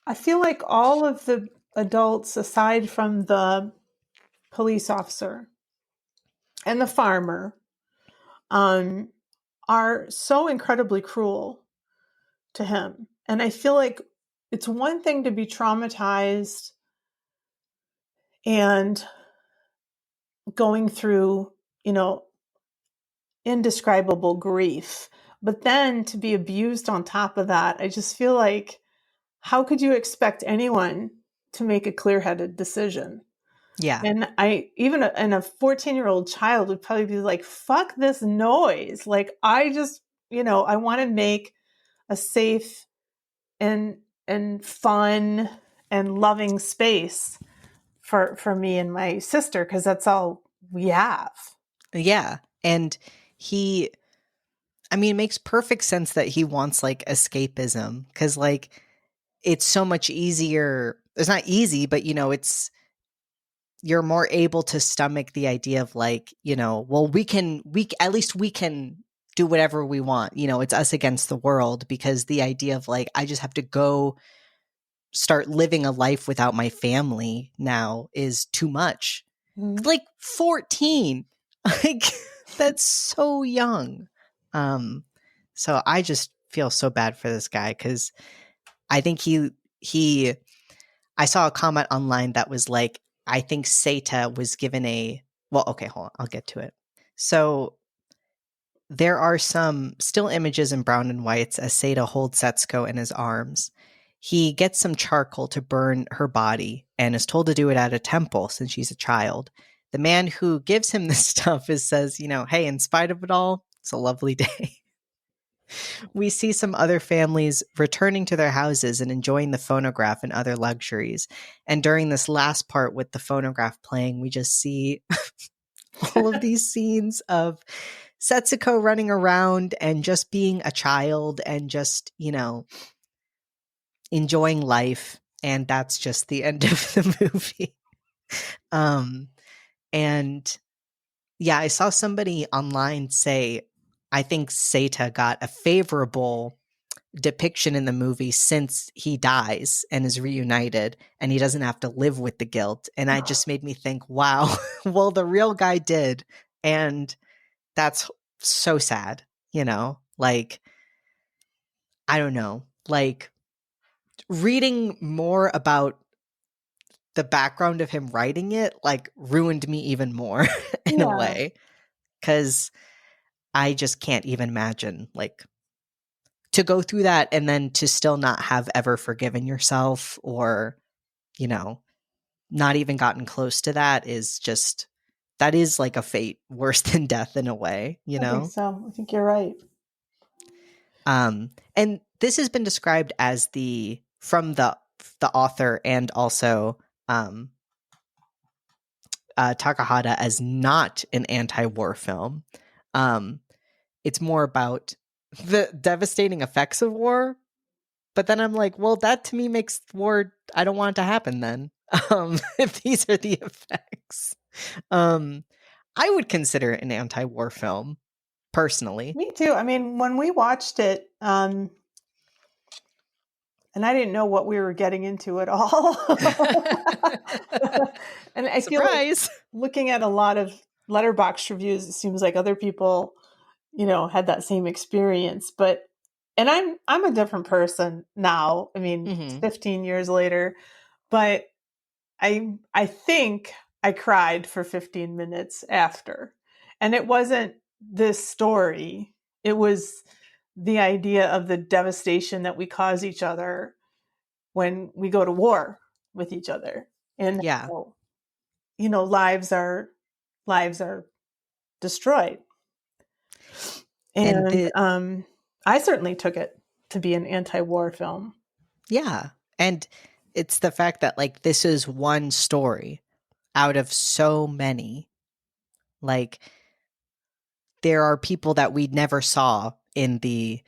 I feel like all of the adults, aside from the police officer and the farmer, are so incredibly cruel to him. And I feel like it's one thing to be traumatized and going through, indescribable grief, But then to be abused on top of that, I just feel like, how could you expect anyone to make a clear-headed decision? Yeah. And and a 14-year-old child would probably be like, fuck this noise. Like, I just, I want to make a safe and fun and loving space for me and my sister, because that's all we have. Yeah. And it makes perfect sense that he wants like escapism, because like it's so much easier. It's not easy, but you're more able to stomach the idea of like, well, we at least we can do whatever we want. It's us against the world, because the idea of like, I just have to go start living a life without my family now is too much. Mhm. Like 14, like that's so young. So I just feel so bad for this guy, because I think I saw a comment online that was like, I think Seta was given well, okay, hold on, I'll get to it. So there are some still images in brown and whites as Seta holds Setsuko in his arms. He gets some charcoal to burn her body and is told to do it at a temple since she's a child. The man who gives him this stuff says, hey, in spite of it all, it's a lovely day. We see some other families returning to their houses and enjoying the phonograph and other luxuries. And during this last part with the phonograph playing, we just see all of these scenes of Setsuko running around and just being a child and just, enjoying life. And that's just the end of the movie. And yeah, I saw somebody online say, I think Seta got a favorable depiction in the movie since he dies and is reunited and he doesn't have to live with the guilt. And I just made me think, wow, well, the real guy did. And that's so sad, like, I don't know, like reading more about the background of him writing it, like ruined me even more in a Yeah, way. 'Cause I just can't even imagine like to go through that and then to still not have ever forgiven yourself or, not even gotten close to that that is like a fate worse than death in a way, I think so. I think you're right. And this has been described as from the author and also Takahata as not an anti-war film. It's more about the devastating effects of war. But then I'm like, well, that to me makes war, I don't want it to happen then. If these are the effects. I would consider it an anti-war film, personally. Me too. I mean, when we watched it, and I didn't know what we were getting into at all. And I feel like Surprise! looking at a lot of Letterboxd reviews, it seems like other people, had that same experience. And I'm a different person now. I mean, it's Mhm. 15 years later, but I think I cried for 15 minutes after. And it wasn't this story. It was the idea of the devastation that we cause each other when we go to war with each other. And Yeah. lives are destroyed. And And I certainly took it to be an anti-war film. yeah. And it's the fact that like this is one story out of so many. Like there are people that we never saw in the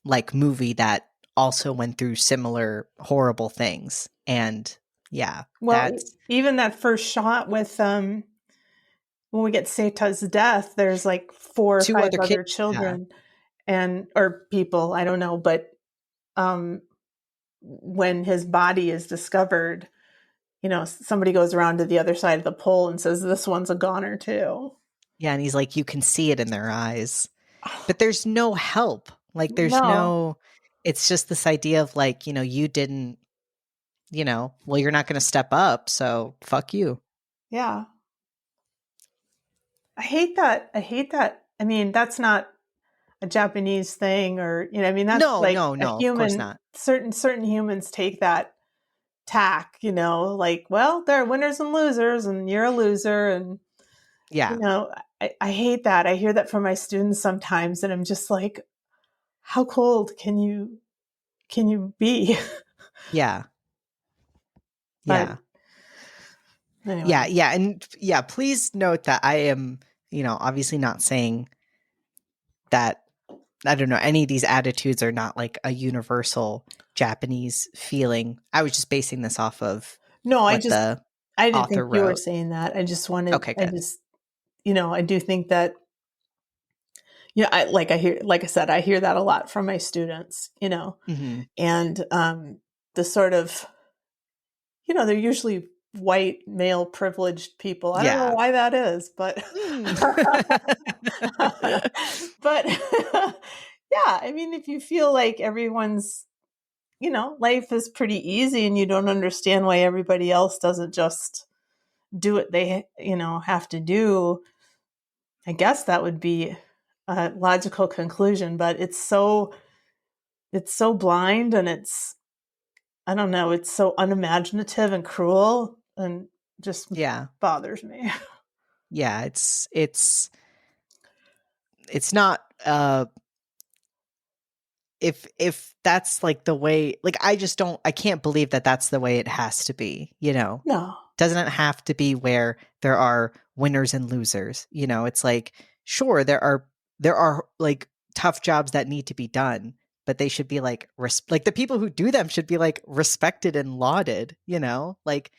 like movie that also went through similar horrible things. And yeah, Well, that's even that first shot with when we get Seta's death, there's like four or two five other kids. other Yeah. children or people, I don't know, but um, when his body is discovered, somebody goes around to the other side of the pole and says, "This one's a goner too." Yeah. And he's like, you can see it in their eyes, but there's no help. Like, No, it's just this idea of like, you didn't, well, you're not going to step up. So fuck you. yeah, I hate that. I hate that. I mean, that's not. a Japanese thing, or I mean, that's No, like no, a no, of course human. not. Certain humans take that tack, like, well, there are winners and losers, and you're a loser, and Yeah. I hate that. I hear that from my students sometimes, and I'm just like, how cold can you be? Yeah. But Yeah. anyway, Yeah. And yeah, please note that I am, obviously not saying that, I don't know, any of these attitudes are not like a universal Japanese feeling. I was just basing this off of no, what the I didn't author think you were wrote. saying that. I just wanted, Okay, I good. just, I do think that, like I said, I hear that a lot from my students, Hmm. and the sort of, they're usually white male privileged people. I don't know Yeah. why that is, but Mm. but yeah, I mean, if you feel like everyone's, life is pretty easy, and you don't understand why everybody else doesn't just do what they, have to do, I guess that would be a logical conclusion. But it's so blind, and I don't know, it's so unimaginative and cruel, and just Yeah. bothers me. Yeah. It's not, if that's like the way, like, I can't believe that that's the way it has to be, No. doesn't it have to be where there are winners and losers? It's like, sure, there are like tough jobs that need to be done, but they should be like like the people who do them should be like respected and lauded, like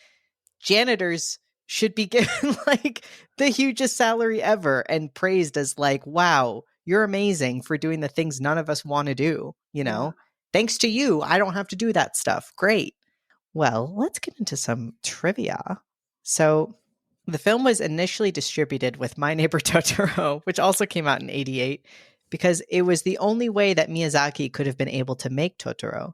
janitors should be given like the hugest salary ever and praised as like, wow, you're amazing for doing the things none of us want to do. Yeah. Thanks to you, I don't have to do that stuff. Great. Well, let's get into some trivia. So, the film was initially distributed with My Neighbor Totoro, which also came out in 88, because it was the only way that Miyazaki could have been able to make Totoro.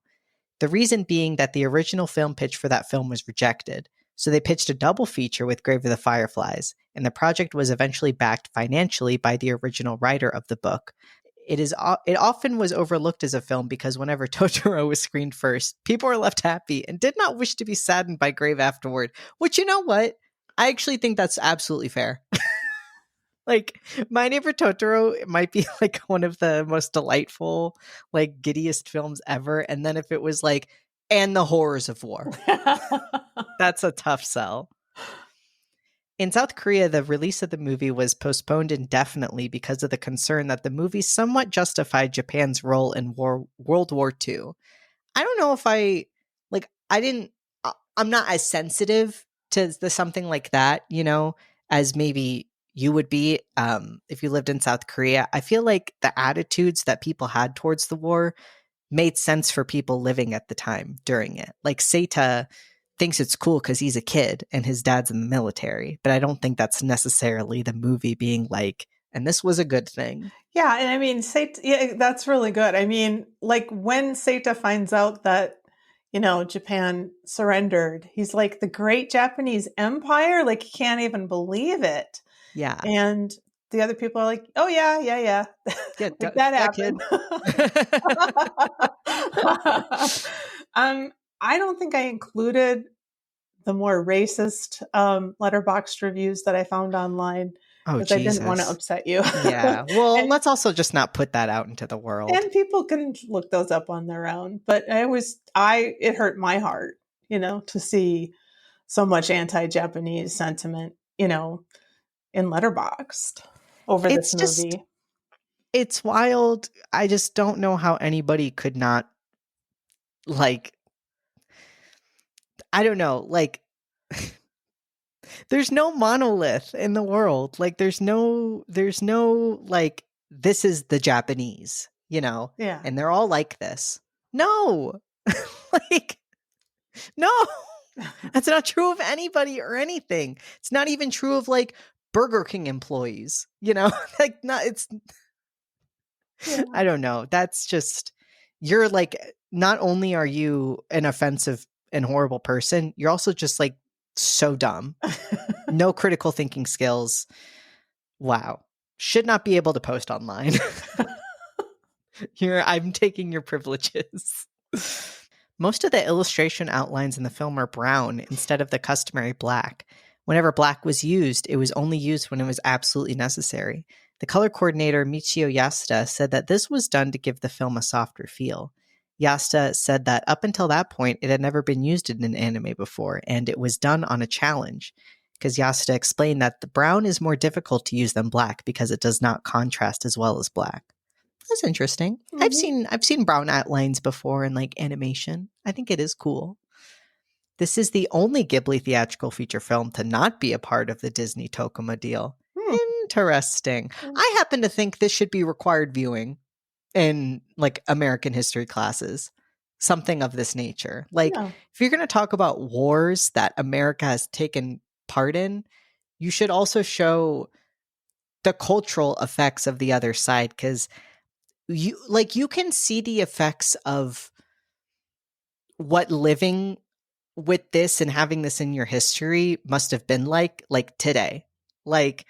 The reason being that the original film pitch for that film was rejected. So they pitched a double feature with Grave of the Fireflies, and the project was eventually backed financially by the original writer of the book. It often was overlooked as a film because whenever Totoro was screened first, people were left happy and did not wish to be saddened by Grave afterward. Which, you know what? I actually think that's absolutely fair. Like, My Neighbor Totoro might be like one of the most delightful, like giddiest films ever. And then if it was like, and the horrors of war, that's a tough sell. In South Korea, the release of the movie was postponed indefinitely because of the concern that the movie somewhat justified Japan's role in World War II. I don't know if I didn't, I'm not as sensitive to something like that, as maybe you would be if you lived in South Korea. I feel like the attitudes that people had towards the war made sense for people living at the time during it. Like Seita thinks it's cool because he's a kid and his dad's in the military, but I don't think that's necessarily the movie being like, and this was a good thing. Yeah, and I mean, Seita, yeah, that's really good. I mean, like when Seita finds out that, Japan surrendered, he's like, the great Japanese empire, like he can't even believe it. Yeah. And the other people are like, oh yeah, yeah, yeah. Yeah, Like that yeah, kid. happened. I don't think I included the more racist Letterboxd reviews that I found online, Oh, because I didn't want to Jesus. upset you. Yeah. Well, and let's also just not put that out into the world. and people can look those up on their own. But it hurt my heart, to see so much anti-Japanese sentiment, in Letterboxd over this It's just, movie. it's wild. I just don't know how anybody could not, like, I don't know, like, there's no monolith in the world. Like, there's no, like, this is the Japanese, Yeah. and they're all like this. No. Like, no. That's not true of anybody or anything. It's not even true of like Burger King employees, like not it's Yeah. I don't know. That's just, you're like, not only are you an offensive and horrible person, you're also just like so dumb. No critical thinking skills. Wow. Should not be able to post online. I'm taking your privileges. Most of the illustration outlines in the film are brown instead of the customary black. Whenever black was used, it was only used when it was absolutely necessary. The color coordinator, Michio Yasuda, said that this was done to give the film a softer feel. Yasuda said that up until that point, it had never been used in an anime before, and it was done on a challenge. Because Yasuda explained that the brown is more difficult to use than black because it does not contrast as well as black. That's interesting. I've seen brown outlines before in like animation. I think it is cool. This is the only Ghibli theatrical feature film to not be a part of the Disney Tokuma deal. Interesting. I happen to think this should be required viewing in like American history classes. Something of this nature. Like if you're going to talk about wars that America has taken part in, you should also show the cultural effects of the other side, because you can see the effects of what living with this and having this in your history must have been like today. Like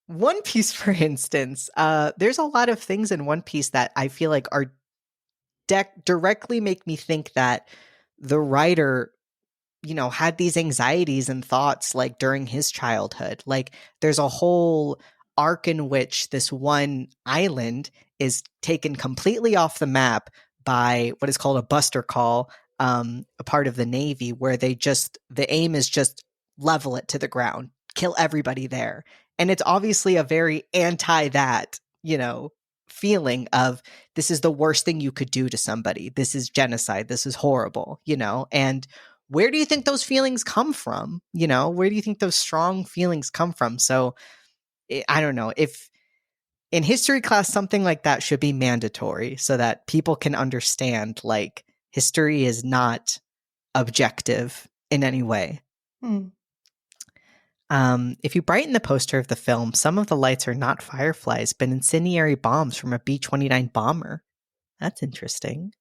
One Piece, for instance, there's a lot of things in One Piece that I feel like are directly make me think that the writer, had these anxieties and thoughts like during his childhood. Like there's a whole arc in which this one island is taken completely off the map by what is called a buster call, a part of the Navy, where the aim is just level it to the ground, kill everybody there. And it's obviously a very anti that, feeling of this is the worst thing you could do to somebody. This is genocide. This is horrible, and where do you think those feelings come from? Where do you think those strong feelings come from? So I don't know if in history class, something like that should be mandatory so that people can understand like history is not objective in any way. If you brighten the poster of the film, some of the lights are not fireflies, but incendiary bombs from a B-29 bomber. That's interesting.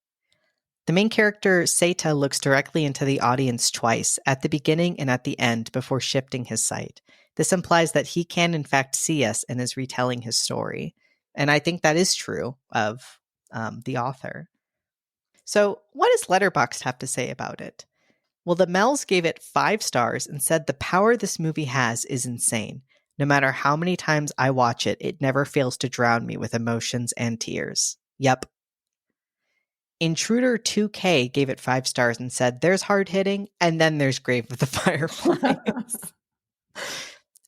The main character, Seita, looks directly into the audience twice, at the beginning and at the end, before shifting his sight. This implies that he can in fact see us and is retelling his story. And I think that is true of the author. So what does Letterboxd have to say about it? Well, the Mells gave it 5 stars and said the power this movie has is insane. No matter how many times I watch it, it never fails to drown me with emotions and tears. Yep. Intruder 2K gave it 5 stars and said there's hard hitting and then there's Grave of the Fireflies.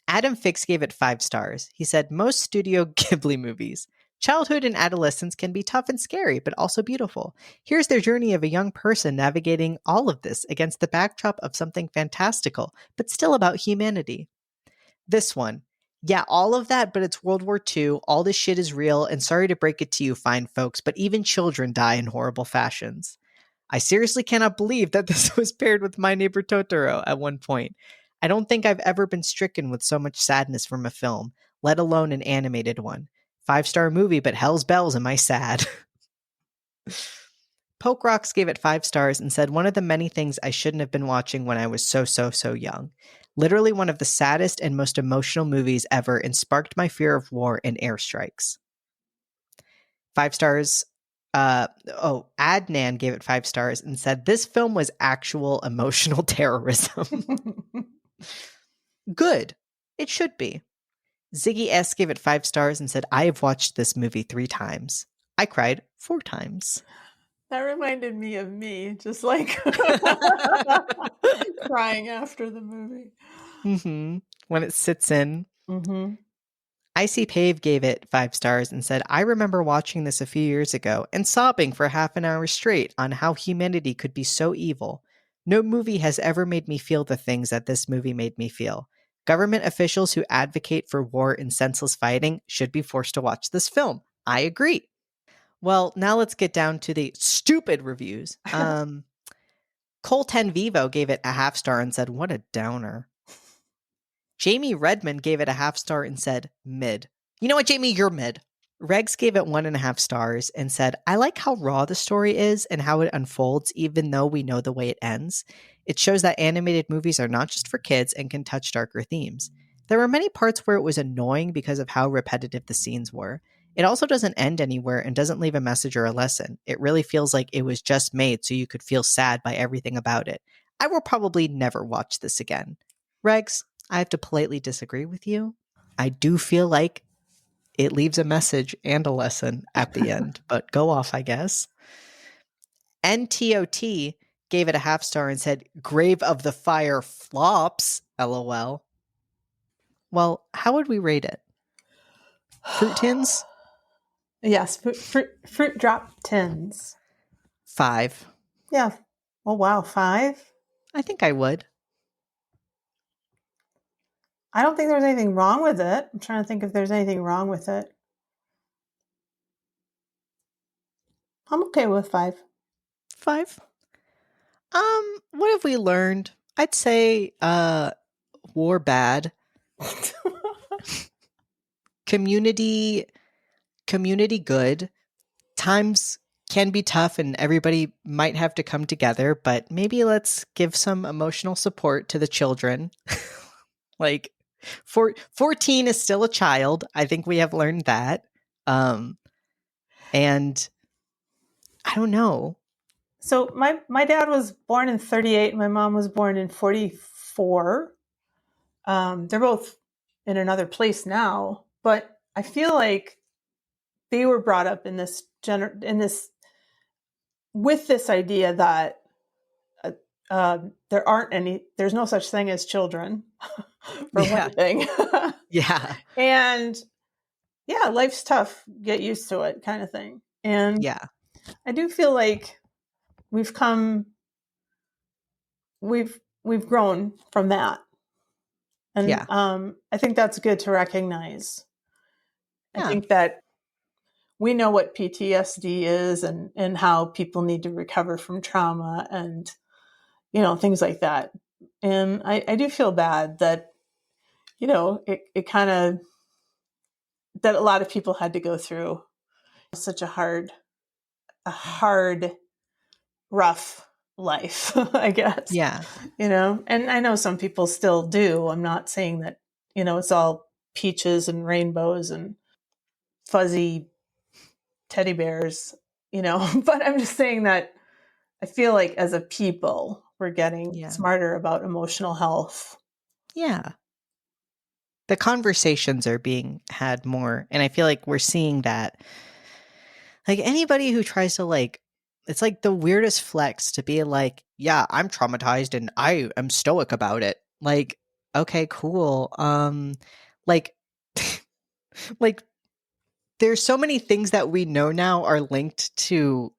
Adam Fix gave it 5 stars. He said most Studio Ghibli movies. Childhood and adolescence can be tough and scary, but also beautiful. Here's their journey of a young person navigating all of this against the backdrop of something fantastical, but still about humanity. This one. Yeah, all of that, but it's World War II. All this shit is real, and sorry to break it to you, fine folks, but even children die in horrible fashions. I seriously cannot believe that this was paired with My Neighbor Totoro at one point. I don't think I've ever been stricken with so much sadness from a film, let alone an animated one. 5-star movie, but hell's bells am I sad. Poke Rocks gave it 5 stars and said one of the many things I shouldn't have been watching when I was so young. Literally one of the saddest and most emotional movies ever, and sparked my fear of war and airstrikes. 5 stars. Adnan gave it 5 stars and said this film was actual emotional terrorism. Good. It should be. Ziggy S gave it 5 stars and said, I have watched this movie 3 times. I cried 4 times. That reminded me of me, just like crying after the movie. Mm-hmm. When it sits in. Mm-hmm. Icy Pave gave it 5 stars and said, I remember watching this a few years ago and sobbing for half an hour straight on how humanity could be so evil. No movie has ever made me feel the things that this movie made me feel. Government officials who advocate for war and senseless fighting should be forced to watch this film. I agree. Well, now let's get down to the stupid reviews. Cole 10 Vivo gave it a half star and said, what a downer. Jamie Redmond gave it a half star and said, mid. You know what, Jamie? You're mid. Regs gave it 1.5 stars and said, I like how raw the story is and how it unfolds, even though we know the way it ends. It shows that animated movies are not just for kids and can touch darker themes. There were many parts where it was annoying because of how repetitive the scenes were. It also doesn't end anywhere and doesn't leave a message or a lesson. It really feels like it was just made so you could feel sad by everything about it. I will probably never watch this again. Regs, I have to politely disagree with you. I do feel like it leaves a message and a lesson at the end, but go off, I guess. NTOT gave it a half star and said, Grave of the Fire flops, LOL. Well, how would we rate it? Fruit tins? Yes, fruit drop tins. 5. Yeah. Oh, wow. 5? I think I would. I don't think there's anything wrong with it. I'm trying to think if there's anything wrong with it. I'm okay with 5. 5. What have we learned? I'd say war bad. Community good. Times can be tough and everybody might have to come together, but maybe let's give some emotional support to the children. Like 14 is still a child. I think we have learned that. And I don't know. So my dad was born in 38. My mom was born in 44. They're both in another place now, but I feel like they were brought up in this with this idea that there's no such thing as children for one thing. Yeah. And yeah, life's tough. Get used to it, kind of thing. And yeah, I do feel like we've grown from that. And yeah. I think that's good to recognize. Yeah. I think that we know what PTSD is and how people need to recover from trauma and, things like that. And I do feel bad that, it kind of, that a lot of people had to go through such a hard, rough life, I guess. Yeah. And I know some people still do. I'm not saying that, it's all peaches and rainbows and fuzzy teddy bears, but I'm just saying that I feel like as a people, we're getting smarter about emotional health. Yeah. The conversations are being had more. And I feel like we're seeing that. Like anybody who tries to it's like the weirdest flex to be like, yeah, I'm traumatized and I am stoic about it. Like, okay, cool. Like, like there's so many things that we know now are linked to,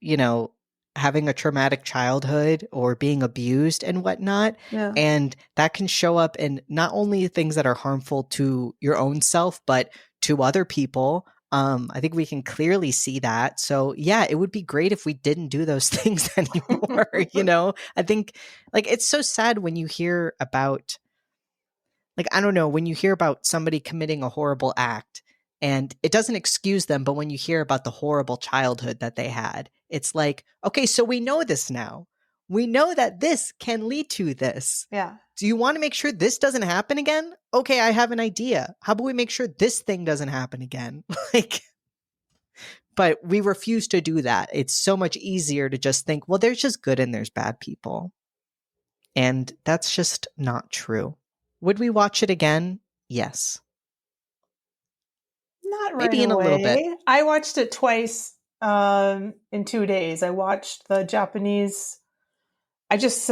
having a traumatic childhood or being abused and whatnot. Yeah. And that can show up in not only things that are harmful to your own self, but to other people. I think we can clearly see that. So yeah, it would be great if we didn't do those things anymore. I think it's so sad when you hear about, I don't know, when you hear about somebody committing a horrible act and it doesn't excuse them, but when you hear about the horrible childhood that they had, it's like, okay, so we know this now. We know that this can lead to this. Yeah. Do you want to make sure this doesn't happen again? Okay, I have an idea. How about we make sure this thing doesn't happen again? But we refuse to do that. It's so much easier to just think, well, there's just good and there's bad people. And that's just not true. Would we watch it again? Yes. Not right Maybe in away. a little bit. I watched it twice in 2 days. I watched the Japanese. I just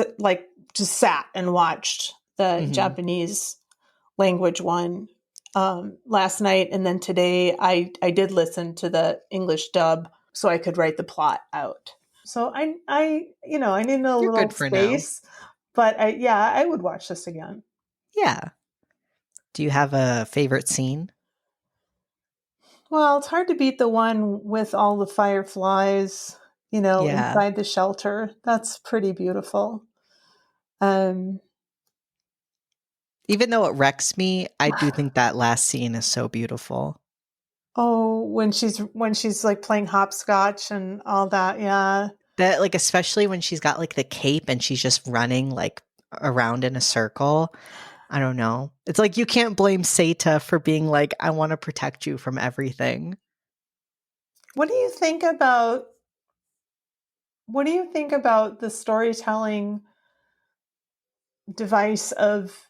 sat and watched the Japanese language one last night, and then today I did listen to the English dub so I could write the plot out. So I need a little space, but I would watch this again. Yeah. Do you have a favorite scene? Well, it's hard to beat the one with all the fireflies, inside the shelter. That's pretty beautiful. Even though it wrecks me, I do think that last scene is so beautiful. Oh, when she's playing hopscotch and all that, yeah. That especially when she's got the cape and she's just running around in a circle. I don't know. It's you can't blame Seta for being I want to protect you from everything. What do you think about the storytelling device of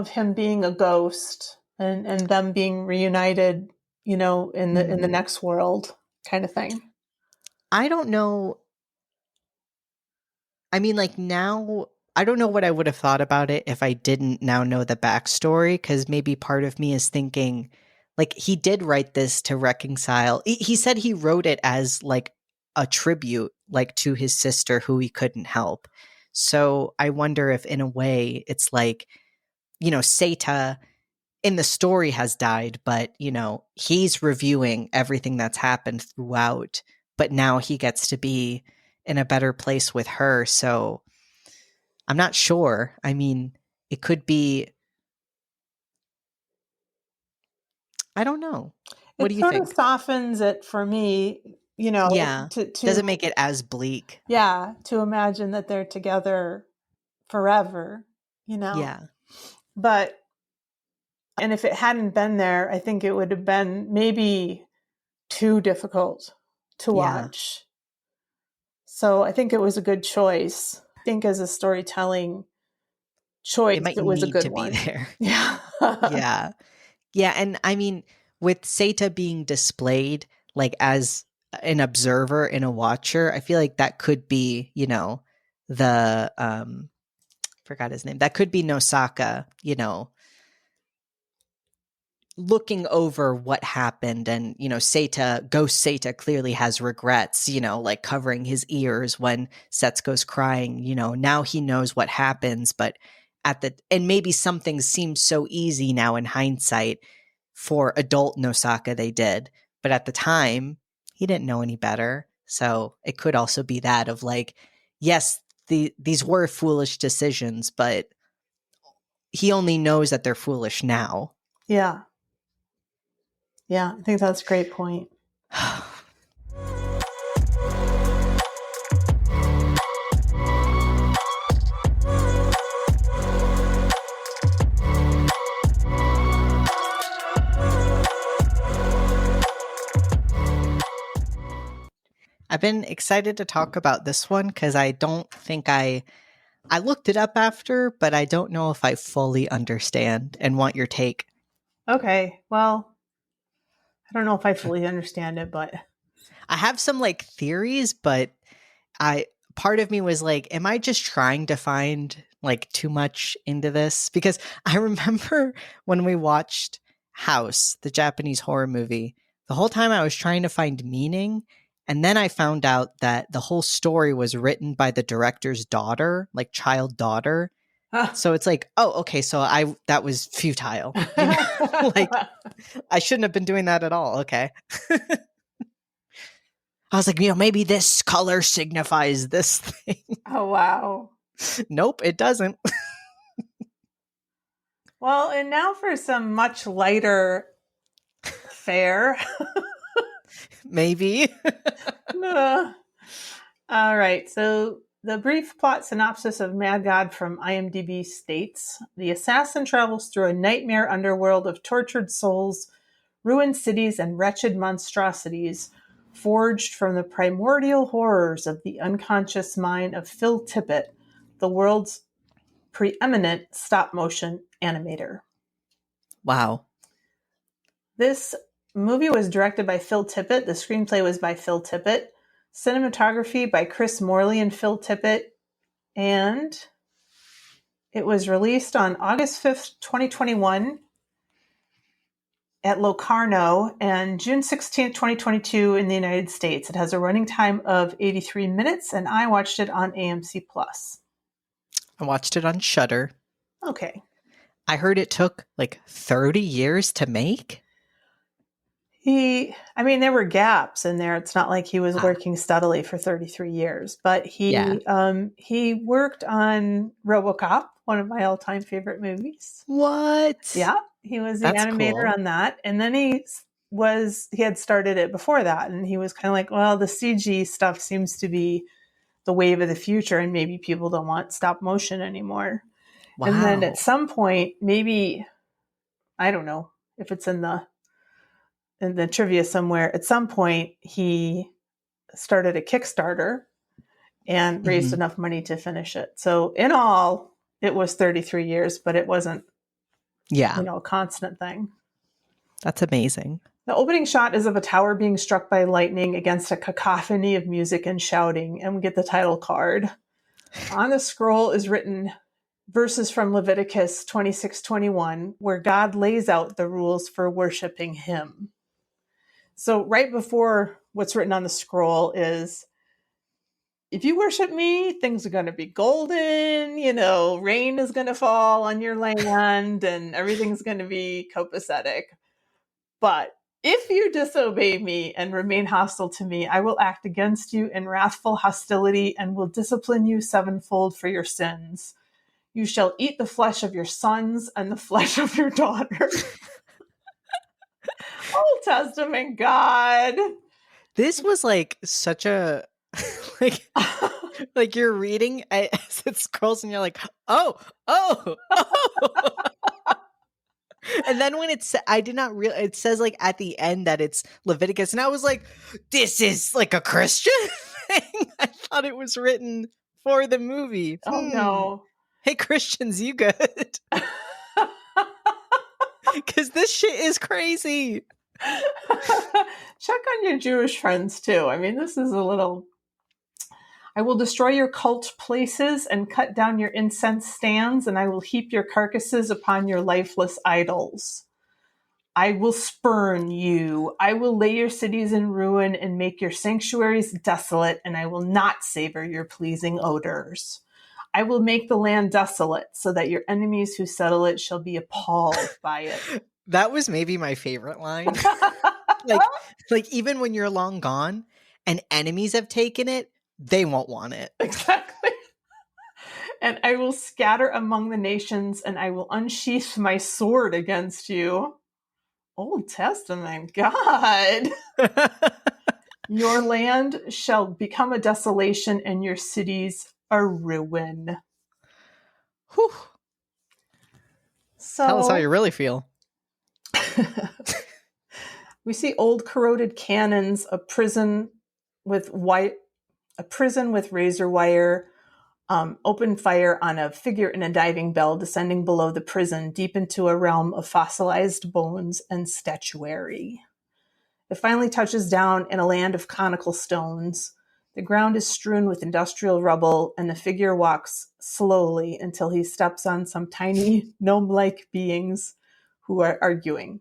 him being a ghost and them being reunited, in the next world kind of thing? I don't know. I mean, like now, I don't know what I would have thought about it if I didn't now know the backstory, because maybe part of me is thinking, like, he did write this to reconcile. He said he wrote it as like a tribute, like to his sister who he couldn't help. So I wonder if, in a way, it's like, Seta in the story has died, but, he's reviewing everything that's happened throughout, but now he gets to be in a better place with her. So I'm not sure. I mean, it could be, I don't know. What do It you sort of think? softens it for me, Yeah. to Doesn't make it as bleak. yeah, to imagine that they're together forever, Yeah. But and if it hadn't been there, I think it would have been maybe too difficult to Yeah. watch. So I think it was a good choice. I think as a storytelling choice, It might it was a need good to be one. there. Yeah. Yeah. Yeah. And I mean, with Seta being displayed like as an observer and a watcher, I feel like that could be, the forgot his name. That could be Nosaka, looking over what happened. And ghost Seta clearly has regrets, like covering his ears when Setsuko's crying. Now he knows what happens, but and maybe something seems so easy now in hindsight. For adult Nosaka they did, but at the time he didn't know any better. So it could also be that of like, yes, these were foolish decisions, but he only knows that they're foolish now. Yeah. Yeah. I think that's a great point. I've been excited to talk about this one because I don't think I looked it up after, but I don't know if I fully understand and want your take. Okay. Well, I don't know if I fully understand it, but I have some like theories, but I part of me was like, am I just trying to find like too much into this? Because I remember when we watched House, the Japanese horror movie, the whole time I was trying to find meaning. And then I found out that the whole story was written by the director's daughter, like child daughter. So it's like, oh, okay, so that was futile. Like I shouldn't have been doing that at all. Okay. I was like, maybe this color signifies this thing. Oh, wow. Nope, it doesn't. Well, and now for some much lighter fare. Maybe. All right. So the brief plot synopsis of Mad God from IMDb states the assassin travels through a nightmare underworld of tortured souls, ruined cities, and wretched monstrosities forged from the primordial horrors of the unconscious mind of Phil Tippett, the world's preeminent stop-motion animator. Wow. This movie was directed by Phil Tippett. The screenplay was by Phil Tippett. Cinematography by Chris Morley and Phil Tippett. And it was released on August 5th, 2021 at Locarno and June 16th, 2022 in the United States. It has a running time of 83 minutes, and I watched it on AMC+. I watched it on Shudder. Okay. I heard it took like 30 years to make. There were gaps in there. It's not like he was working steadily for 33 years, but he worked on RoboCop, one of my all-time favorite movies. What? Yeah, he was the animator on that. And then he had started it before that, and he was kind of like, well, the CG stuff seems to be the wave of the future, and maybe people don't want stop motion anymore. Wow. And then at some point, maybe, I don't know if it's in the in the trivia somewhere, at some point he started a Kickstarter and raised enough money to finish it. So in all, it was 33 years, but it wasn't, a constant thing. That's amazing. The opening shot is of a tower being struck by lightning against a cacophony of music and shouting, and we get the title card. On the scroll is written verses from Leviticus 26:21, where God lays out the rules for worshiping him. So right before what's written on the scroll is, if you worship me, things are going to be golden, rain is going to fall on your land and everything's going to be copacetic. But if you disobey me and remain hostile to me, I will act against you in wrathful hostility and will discipline you sevenfold for your sins. You shall eat the flesh of your sons and the flesh of your daughters. Old Testament God. This was like such a like you're reading as it scrolls and you're like, oh. And then when I did not realize, it says like at the end that it's Leviticus, and I was like, this is like a Christian thing. I thought it was written for the movie. Oh no. Hey Christians, you good? Because this shit is crazy. Check on your Jewish friends too. I mean, this is a little... I will destroy your cult places and cut down your incense stands, and I will heap your carcasses upon your lifeless idols. I will spurn you. I will lay your cities in ruin and make your sanctuaries desolate, and I will not savor your pleasing odors. I will make the land desolate so that your enemies who settle it shall be appalled by it. That was maybe my favorite line. like even when you're long gone and enemies have taken it, they won't want it. Exactly. And I will scatter among the nations, and I will unsheath my sword against you. Old Testament God. Your land shall become a desolation, and your cities a ruin. Whew. So, tell us how you really feel. We see old corroded cannons, a prison with razor wire, open fire on a figure in a diving bell descending below the prison deep into a realm of fossilized bones and statuary. It finally touches down in a land of conical stones. The ground is strewn with industrial rubble, and the figure walks slowly until he steps on some tiny gnome-like beings who are arguing.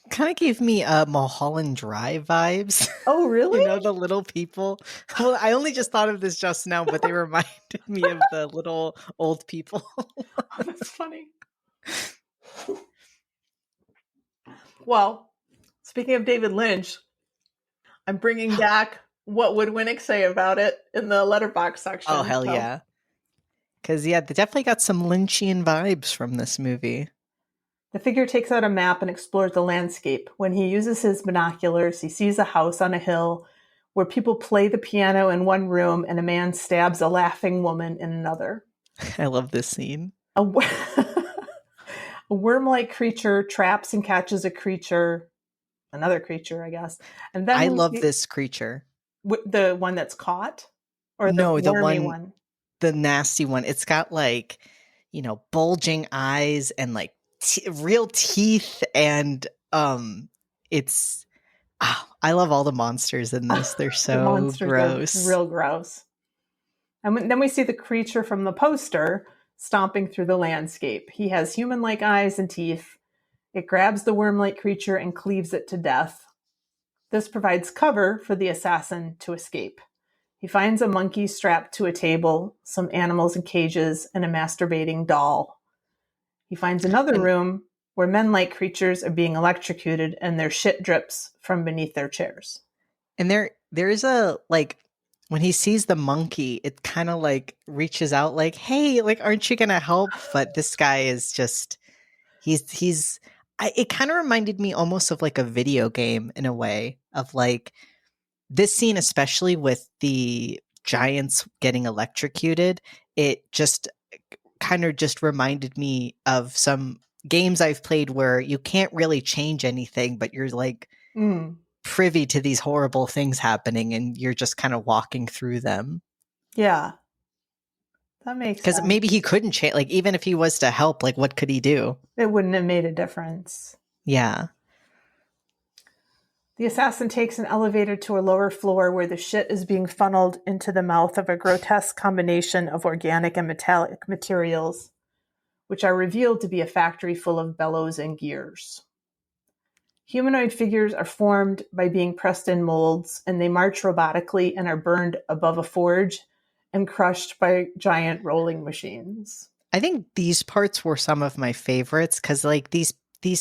Kind of gave me Mulholland Drive vibes. Oh, really? The little people. Well, I only just thought of this just now, but they reminded me of the little old people. Oh, that's funny. Well, speaking of David Lynch, I'm bringing back What Would Winick Say About It in the Letterboxd section. Oh, hell yeah. Because, they definitely got some Lynchian vibes from this movie. The figure takes out a map and explores the landscape. When he uses his binoculars, he sees a house on a hill where people play the piano in one room and a man stabs a laughing woman in another. I love this scene. A worm-like creature traps and catches another creature, I guess. And then I love this creature. The one that's caught? Or no, the one? The nasty one. It's got bulging eyes and real teeth, and it's I love all the monsters in this. They're so gross. Real gross. And then we see the creature from the poster stomping through the landscape. He has human-like eyes and teeth. It grabs the worm-like creature and cleaves it to death. This provides cover for the assassin to escape. He finds a monkey strapped to a table, some animals in cages, and a masturbating doll. He finds another room where men-like creatures are being electrocuted and their shit drips from beneath their chairs. And there is a, when he sees the monkey, it kind of reaches out hey, aren't you going to help? But this guy is just, it kind of reminded me almost of a video game in a way of this scene, especially with the giants getting electrocuted. It just kind of just reminded me of some games I've played where you can't really change anything, but you're privy to these horrible things happening, and you're just kind of walking through them. Yeah. That makes sense. Because maybe he couldn't change, like, even if he was to help, like, what could he do? It wouldn't have made a difference. Yeah. The assassin takes an elevator to a lower floor where the shit is being funneled into the mouth of a grotesque combination of organic and metallic materials, which are revealed to be a factory full of bellows and gears. Humanoid figures are formed by being pressed in molds, and they march robotically and are burned above a forge and crushed by giant rolling machines. I think these parts were some of my favorites because, like, these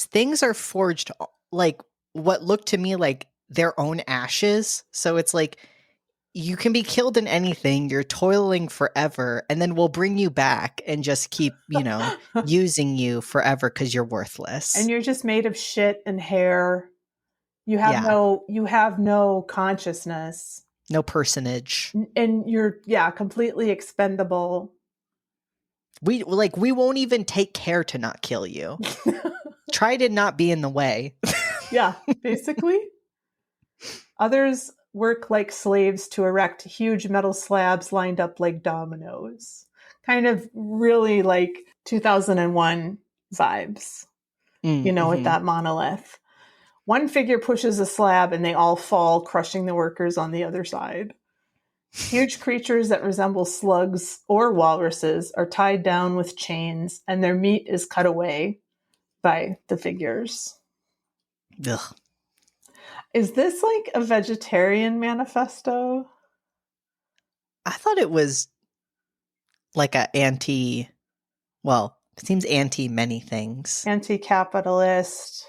things are forged, like, what looked to me like their own ashes. So it's like, you can be killed in anything, you're toiling forever, and then we'll bring you back and just keep, using you forever because you're worthless. And you're just made of shit and hair. You have no consciousness. No personage. And you're, completely expendable. We won't even take care to not kill you. Try to not be in the way. Yeah, basically. Others work like slaves to erect huge metal slabs lined up like dominoes. Kind of really like 2001 vibes, with that monolith. One figure pushes a slab and they all fall, crushing the workers on the other side. Huge creatures that resemble slugs or walruses are tied down with chains, and their meat is cut away by the figures. Ugh. Is this like a vegetarian manifesto? I thought it was like it seems anti many things. Anti-capitalist.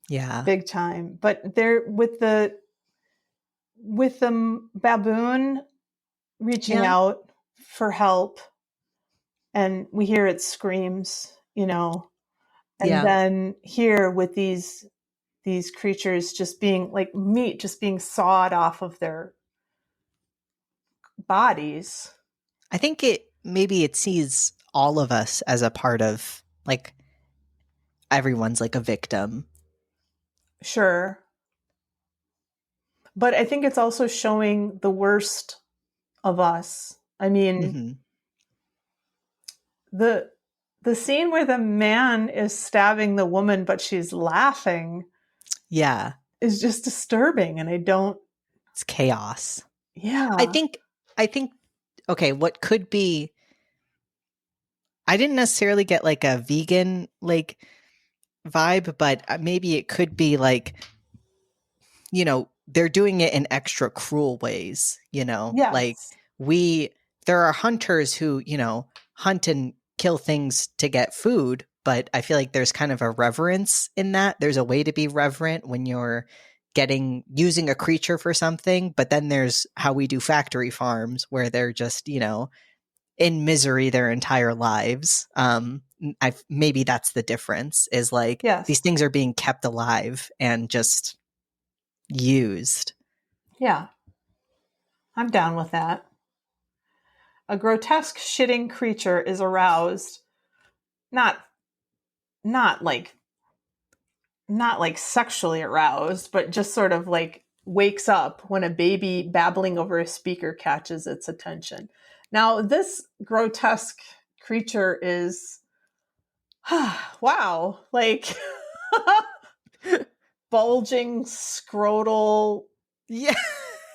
Yeah. Big time. But they're with the baboon reaching out for help, and we hear its screams, and then here with these creatures just being like meat just being sawed off of their bodies. I think it sees all of us as a part of, like, everyone's like a victim. Sure. But I think it's also showing the worst of us. I mean, the scene where the man is stabbing the woman, but she's laughing. Yeah. Is just disturbing. And it's chaos. Yeah. I think, okay, what could be, I didn't necessarily get like a vegan, like, vibe, but maybe it could be like, they're doing it in extra cruel ways, Yes. like there are hunters who, hunt and kill things to get food, but I feel like there's kind of a reverence in that. There's a way to be reverent when you're using a creature for something, but then there's how we do factory farms where they're just, in misery their entire lives. Maybe that's the difference, is like, these things are being kept alive and just used. Yeah. I'm down with that. A grotesque shitting creature is aroused, not like sexually aroused, but just sort of like wakes up when a baby babbling over a speaker catches its attention. Now, this grotesque creature is, wow, like bulging scrotal. Yeah.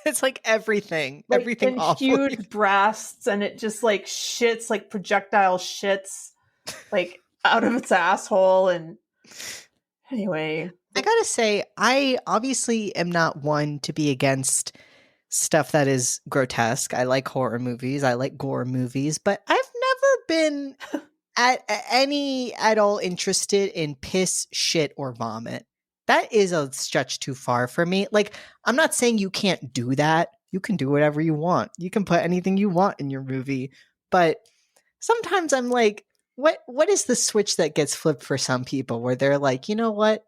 It's like everything awful. Huge breasts, and it just like shits, like projectile shits, like out of its asshole. And anyway, I gotta say, I obviously am not one to be against stuff that is grotesque. I like horror movies, I like gore movies, but I've never been at all interested in piss, shit, or vomit. That is a stretch too far for me. Like, I'm not saying you can't do that. You can do whatever you want. You can put anything you want in your movie. But sometimes I'm like, what is the switch that gets flipped for some people where they're like, you know what?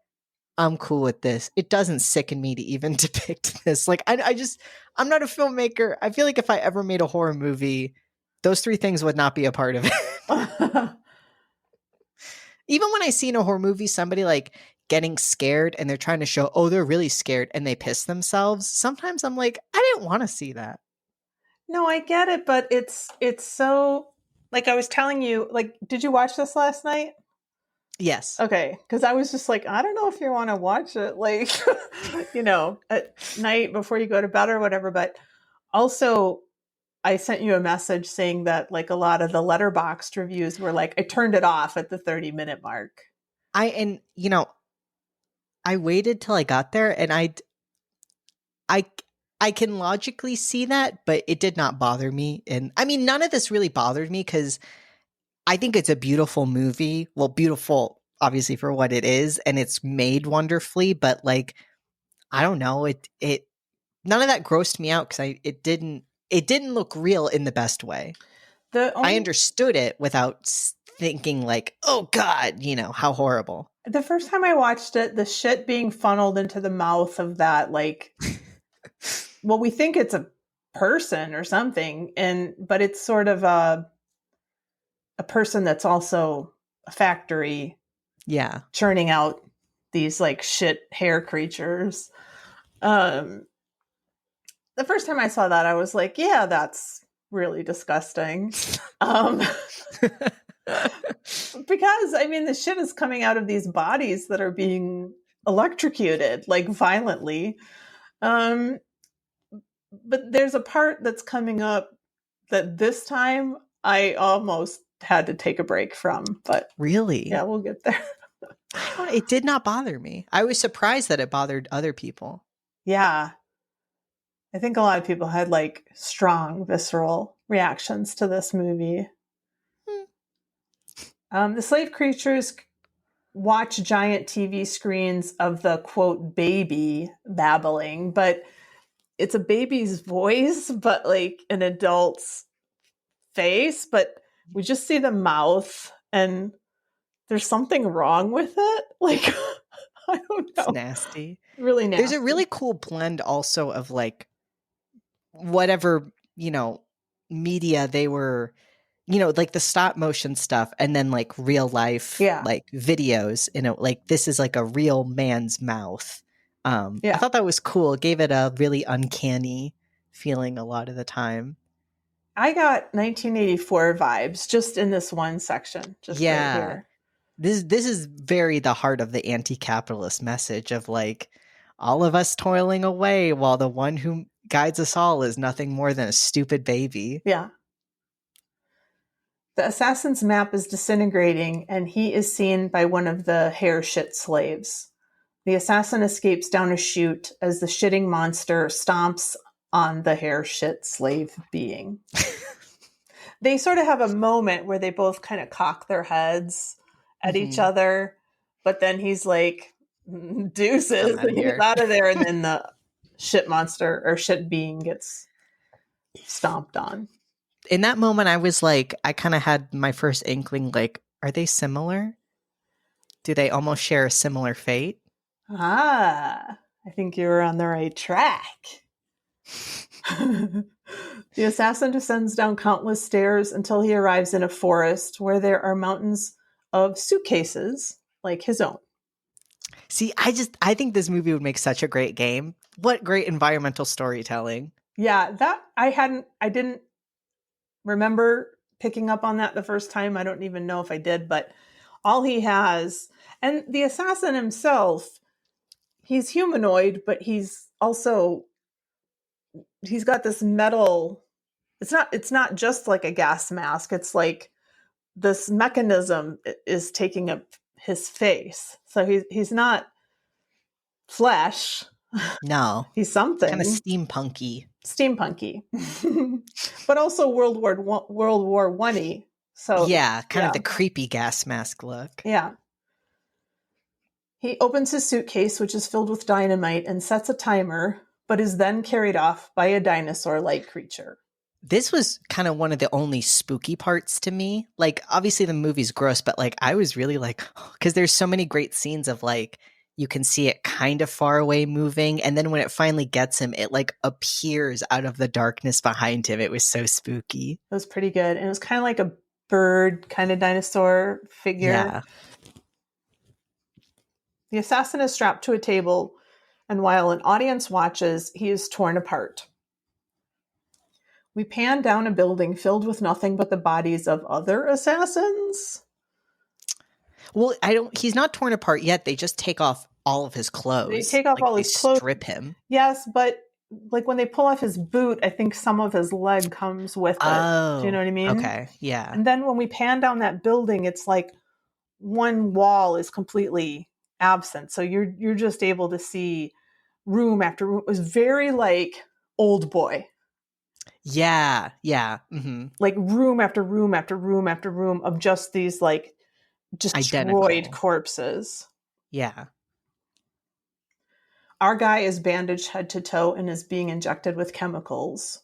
I'm cool with this. It doesn't sicken me to even depict this. Like, I'm not a filmmaker. I feel like if I ever made a horror movie, those three things would not be a part of it. Even when I see in a horror movie somebody like getting scared and they're trying to show, oh, they're really scared and they piss themselves, sometimes I'm like, I didn't want to see that. No, I get it, but it's so, like I was telling you, like, did you watch this last night? Yes. Okay, because I was just like, I don't know if you want to watch it, like, at night before you go to bed or whatever. But also, I sent you a message saying that, like, a lot of the Letterboxd reviews were like, I turned it off at the 30-minute mark. I waited till I got there, and I can logically see that, but it did not bother me. And I mean, none of this really bothered me because I think it's a beautiful movie. Well, beautiful, obviously, for what it is, and it's made wonderfully. But like, I don't know, it none of that grossed me out because it didn't look real in the best way. I understood it without thinking like, oh God, how horrible. The first time I watched it, the shit being funneled into the mouth of that, like, well, we think it's a person or something, but it's sort of a person that's also a factory, churning out these like shit hair creatures. The first time I saw that, I was like, yeah, that's really disgusting. Because I mean, the shit is coming out of these bodies that are being electrocuted, like, violently. But there's a part that's coming up that this time I almost had to take a break from. But really, yeah, we'll get there. It did not bother me. I was surprised that it bothered other people. Yeah. I think a lot of people had like strong visceral reactions to this movie. The slave creatures watch giant TV screens of the, quote, baby babbling, but it's a baby's voice, but like an adult's face. But we just see the mouth, and there's something wrong with it. Like, I don't know. It's nasty. Really nasty. There's a really cool blend also of like whatever, media they were, like the stop motion stuff, and then like real life, like videos, like this is like a real man's mouth. I thought that was cool. It gave it a really uncanny feeling a lot of the time. I got 1984 vibes just in this one section, just right here. This is very the heart of the anti-capitalist message of like all of us toiling away while the one who guides us all is nothing more than a stupid baby. Yeah. The assassin's map is disintegrating, and he is seen by one of the hair shit slaves. The assassin escapes down a chute as the shitting monster stomps on the hair shit slave being. They sort of have a moment where they both kind of cock their heads at each other, but then he's like, deuces, and he's out of there, and then the shit monster or shit being gets stomped on. In that moment, I was like, I kind of had my first inkling, like, are they similar? Do they almost share a similar fate? I think you were on the right track. The assassin descends down countless stairs until he arrives in a forest where there are mountains of suitcases like his own. See, I think this movie would make such a great game. What great environmental storytelling. Yeah, that I didn't remember picking up on that the first time. I don't even know if I did, but all he has, and the assassin himself, he's humanoid, but he's got this metal. It's not just like a gas mask. It's like this mechanism is taking up his face. So he's not flesh. No. He's something. Kind of steampunky. But also World War One-y. So yeah, kind of the creepy gas mask look. Yeah. He opens his suitcase, which is filled with dynamite, and sets a timer, but is then carried off by a dinosaur-like creature. This was kind of one of the only spooky parts to me. Like, obviously the movie's gross, but like I was really like, because there's so many great scenes of like, you can see it kind of far away moving. And then when it finally gets him, it like appears out of the darkness behind him. It was so spooky. It was pretty good. And it was kind of like a bird kind of dinosaur figure. Yeah. The assassin is strapped to a table, and while an audience watches, he is torn apart. We pan down a building filled with nothing but the bodies of other assassins. Well, he's not torn apart yet. They just take off all of his clothes. They take off like, all they his clothes. strip him. Yes, but like when they pull off his boot, I think some of his leg comes with it. Oh, Do you know what I mean? okay, yeah. And then when we pan down that building, it's like one wall is completely absent. So you're just able to see room after room. It was very like Old Boy. Yeah, yeah. Mm-hmm. Like room after room after room after room of just these like destroyed Identical. corpses. Yeah. Our guy is bandaged head to toe and is being injected with chemicals.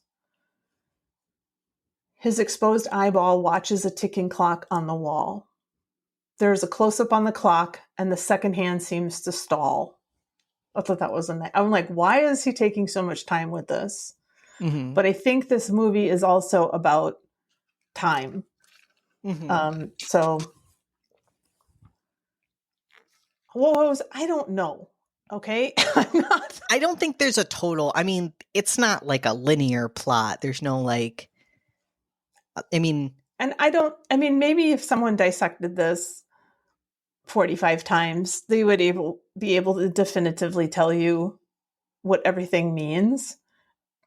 His exposed eyeball watches a ticking clock on the wall. There is a close-up on the clock, and the second hand seems to stall. I thought that was I'm like, why is he taking so much time with this? Mm-hmm. But I think this movie is also about time. Mm-hmm. So, WoHos, I don't know. Okay? I don't think there's a total. I mean, it's not like a linear plot. There's no like. I mean, maybe if someone dissected this 45 times, they would be able to definitively tell you what everything means.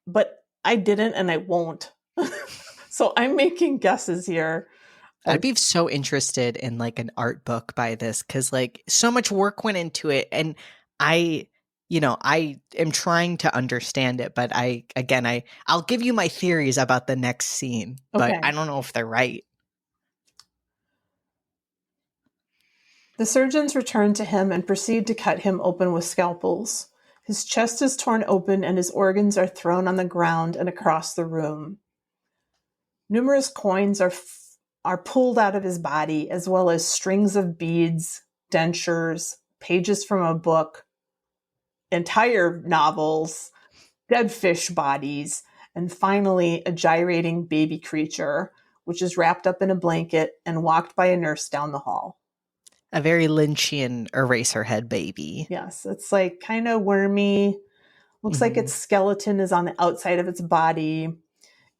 But I didn't, and I won't. So I'm making guesses here. I'd be so interested in like an art book by this because like so much work went into it, and I am trying to understand it, but I'll give you my theories about the next scene, but Okay. I don't know if they're right. The surgeons return to him and proceed to cut him open with scalpels. His chest is torn open and his organs are thrown on the ground and across the room. Numerous coins are pulled out of his body, as well as strings of beads, dentures, pages from a book, entire novels, dead fish bodies, and finally a gyrating baby creature, which is wrapped up in a blanket and walked by a nurse down the hall. A very Lynchian Eraserhead baby. Yes, it's like kind of wormy. Looks like its skeleton is on the outside of its body.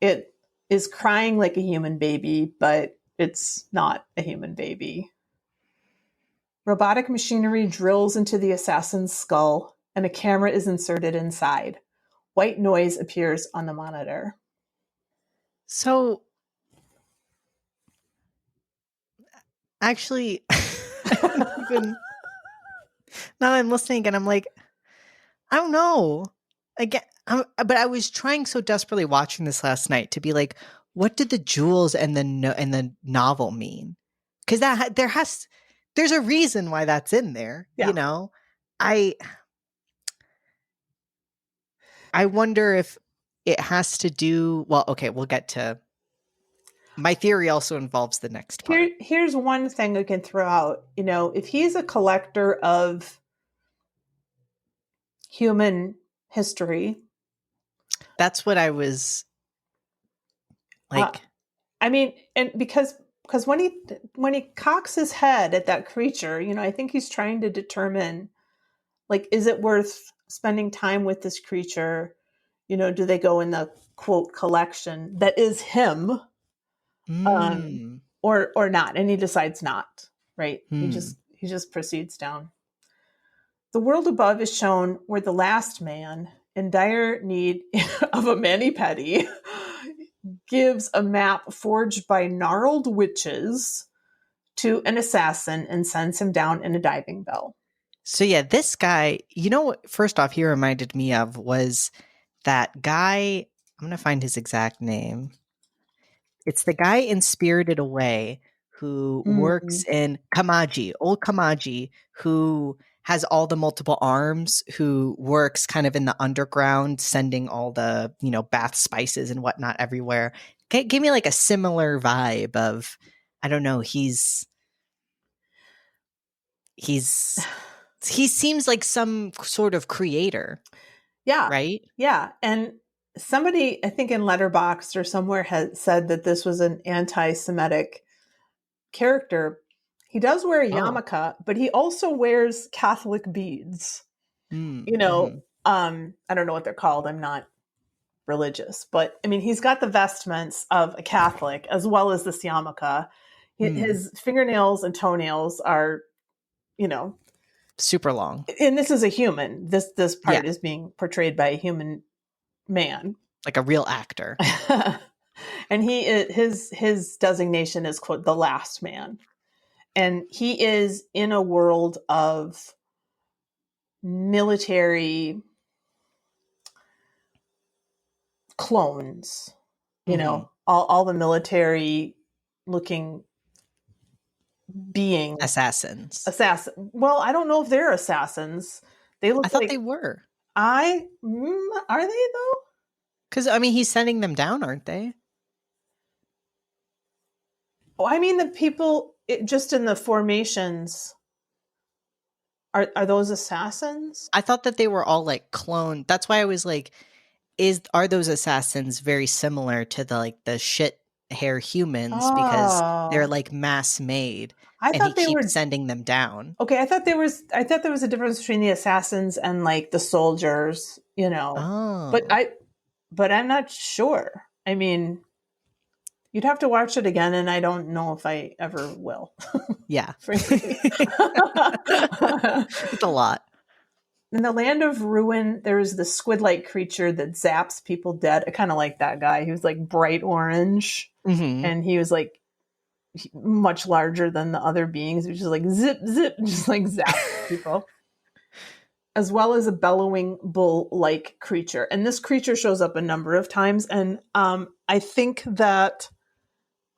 It is crying like a human baby, but it's not a human baby. Robotic machinery drills into the assassin's skull, and a camera is inserted inside. White noise appears on the monitor. So, actually, even now I'm listening again, I'm like, I don't know. Again, but I was trying so desperately watching this last night to be like, what did the jewels and the novel mean? Because there's a reason why that's in there. Yeah. You know, I wonder if it has to do. Well, okay, we'll get to. My theory also involves the next part. Here's one thing I can throw out. You know, if he's a collector of human history, that's what I was like. And because when he cocks his head at that creature, you know, I think he's trying to determine, like, is it worth spending time with this creature? You know, do they go in the quote collection that is him, or not? And he decides not. Right? He just proceeds down. The world above is shown where the last man, in dire need of a mani-pedi, gives a map forged by gnarled witches to an assassin and sends him down in a diving bell. So yeah, this guy, you know what, first off, he reminded me of was that guy, I'm going to find his exact name. It's the guy in Spirited Away who works in Kamaji, old Kamaji, who has all the multiple arms, who works kind of in the underground, sending all the, bath spices and whatnot everywhere. Give me like a similar vibe of, I don't know, he seems like some sort of creator. Yeah. Right? Yeah. And somebody, I think in Letterboxd or somewhere, had said that this was an anti-Semitic character. He does wear a Oh. yarmulke, but he also wears Catholic beads. Mm-hmm. I don't know what they're called. I'm not religious, but I mean, he's got the vestments of a Catholic as well as this yarmulke. His fingernails and toenails are, super long. And this is a human. This part Yeah. is being portrayed by a human man, like a real actor. And his designation is, quote, the last man, and he is in a world of military clones. All the military looking beings, assassins. Well, I don't know if they're assassins. They look. I thought they were. Are they though? Because I mean, he's sending them down, aren't they? Oh, I mean, the people just in the formations. Are those assassins? I thought that they were all like cloned. That's why I was like, are those assassins very similar to the shit hair humans because they're like mass made? And he keeps sending them down. Okay, I thought there was a difference between the assassins and like the soldiers, Oh. But I'm not sure. I mean, you'd have to watch it again, and I don't know if I ever will. Yeah. It's a lot. In the land of ruin, there is this squid-like creature that zaps people dead. I kind of like that guy. He was like bright orange, and he was like much larger than the other beings, which is like zip, zip, just like zap people. As well as a bellowing bull-like creature. And this creature shows up a number of times. And I think that,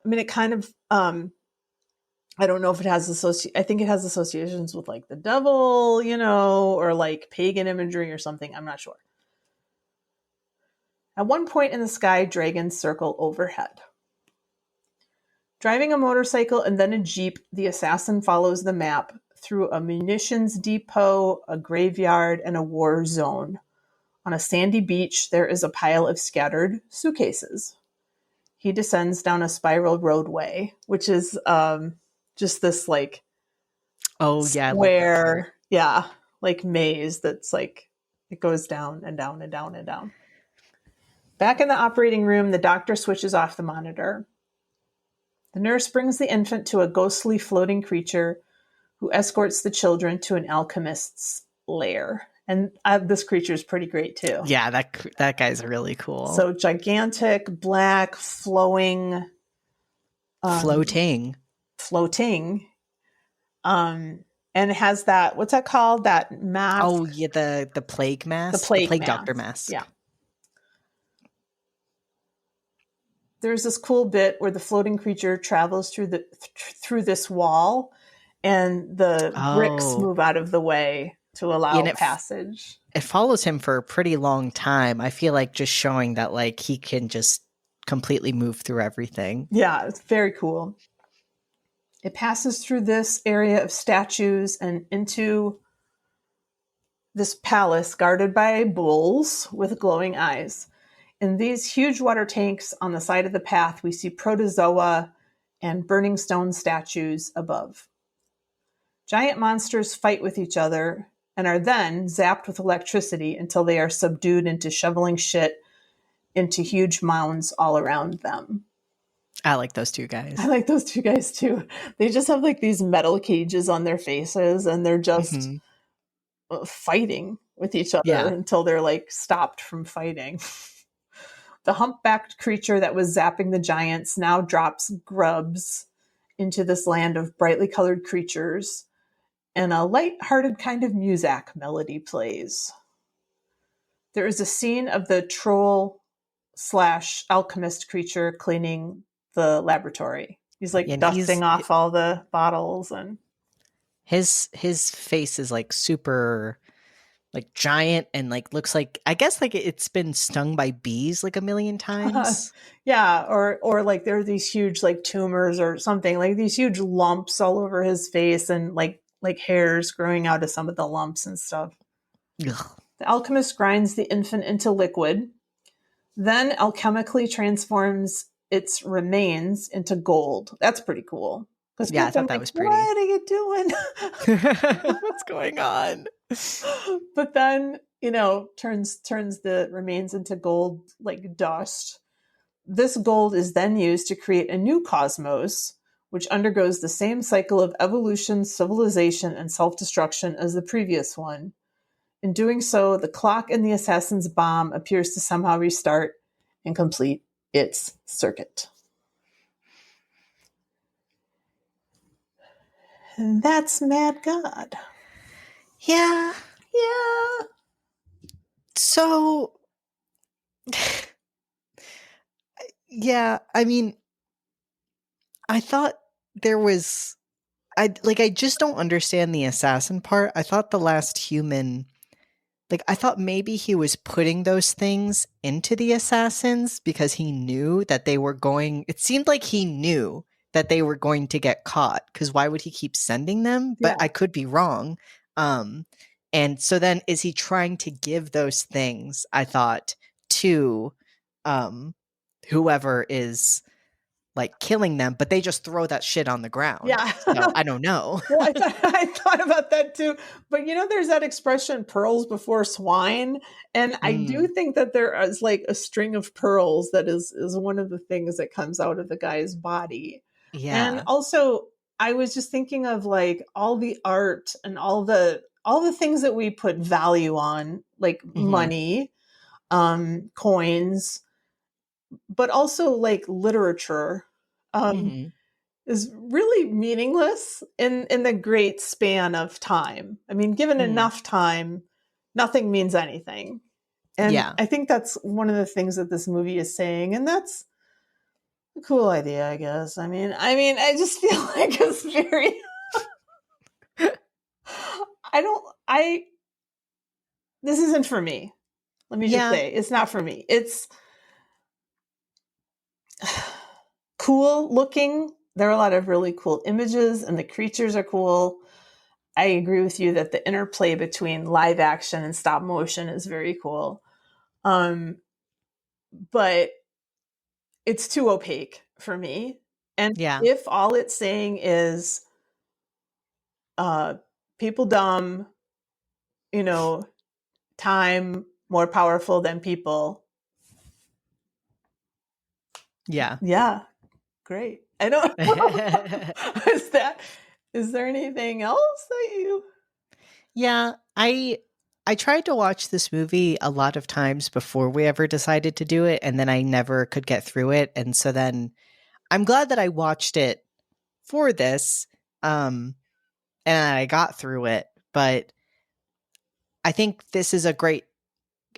it kind of, I don't know if it has I think it has associations with like the devil, or like pagan imagery or something. I'm not sure. At one point in the sky, dragons circle overhead. Driving a motorcycle and then a jeep, the assassin follows the map through a munitions depot, a graveyard, and a war zone. On a sandy beach, there is a pile of scattered suitcases. He descends down a spiral roadway, which is just this like square, like maze that's like it goes down and down and down and down. Back in the operating room, the doctor switches off the monitor. The nurse brings the infant to a ghostly floating creature who escorts the children to an alchemist's lair. And this creature is pretty great too. Yeah, that guy's really cool. So gigantic, black, floating. Floating. And it has that, what's that called? That mask. Oh, yeah, the plague mask. The plague mask. doctor mask. Yeah. There's this cool bit where the floating creature travels through this wall, and the bricks move out of the way to allow passage. It follows him for a pretty long time. I feel like just showing that like he can just completely move through everything. Yeah, it's very cool. It passes through this area of statues and into this palace guarded by bulls with glowing eyes. In these huge water tanks on the side of the path, we see protozoa and burning stone statues above. Giant monsters fight with each other and are then zapped with electricity until they are subdued into shoveling shit into huge mounds all around them. I like those two guys. I like those two guys too. They just have like these metal cages on their faces, and they're just fighting with each other until they're like stopped from fighting. The humpbacked creature that was zapping the giants now drops grubs into this land of brightly colored creatures, and a light-hearted kind of muzak melody plays. There is a scene of the troll/alchemist creature cleaning the laboratory. He's like dusting off all the bottles, and his face is like super like giant and like looks like, I guess like it's been stung by bees like a million times. Yeah, or like there are these huge like tumors or something, like these huge lumps all over his face, and like hairs growing out of some of the lumps and stuff. Ugh. The alchemist grinds the infant into liquid, then alchemically transforms its remains into gold. That's pretty cool. Because Yeah, I I'm thought that like, was pretty. what are you doing? What's going on? But then, turns the remains into gold like dust. This gold is then used to create a new cosmos, which undergoes the same cycle of evolution, civilization, and self-destruction as the previous one. In doing so, the clock in the assassin's bomb appears to somehow restart and complete its circuit. And that's Mad God. Yeah. Yeah. So, yeah, I mean, I thought there was, I just don't understand the assassin part. I thought the last human, I thought maybe he was putting those things into the assassins because he knew that it seemed like he knew that they were going to get caught, because why would he keep sending them? But Yeah. I could be wrong. And so then is he trying to give those things, I thought, to whoever is killing them, but they just throw that shit on the ground. Yeah. So I don't know. Well, I thought about that too. But there's that expression, pearls before swine. And I do think that there is a string of pearls that is one of the things that comes out of the guy's body. And Yeah. also, I was just thinking of all the art and all the things that we put value on, like money, coins, but also literature. Is really meaningless in the great span of time. I mean, given enough time, nothing means anything. And Yeah. I think that's one of the things that this movie is saying, and that's a cool idea, I guess. I mean, I just feel like it's very this isn't for me. Let me just say, it's not for me. It's cool looking. There are a lot of really cool images, and the creatures are cool. I agree with you that the interplay between live action and stop motion is very cool. But it's too opaque for me. And if all it's saying is people dumb, time more powerful than people. Yeah. Yeah. Great. I don't is there anything else that you Yeah, I tried to watch this movie a lot of times before we ever decided to do it, and then I never could get through it. And so then I'm glad that I watched it for this, and I got through it. But I think this is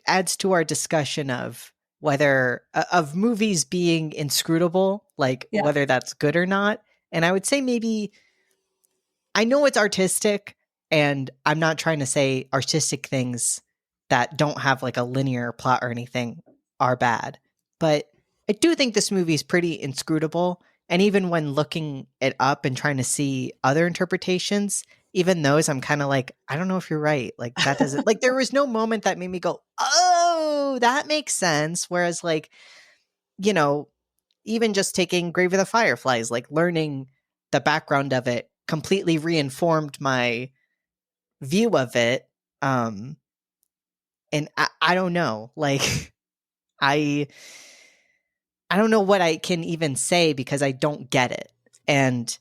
adds to our discussion of whether of movies being inscrutable, whether that's good or not. And I would say maybe, I know it's artistic, and I'm not trying to say artistic things that don't have a linear plot or anything are bad, but I do think this movie is pretty inscrutable. And even when looking it up and trying to see other interpretations, even those, I'm kind of I don't know if you're right. That doesn't, there was no moment that made me go, oh, that makes sense. Whereas even just taking Grave of the Fireflies, learning the background of it completely reinformed my view of it. And I don't know, I don't know what I can even say because I don't get it. And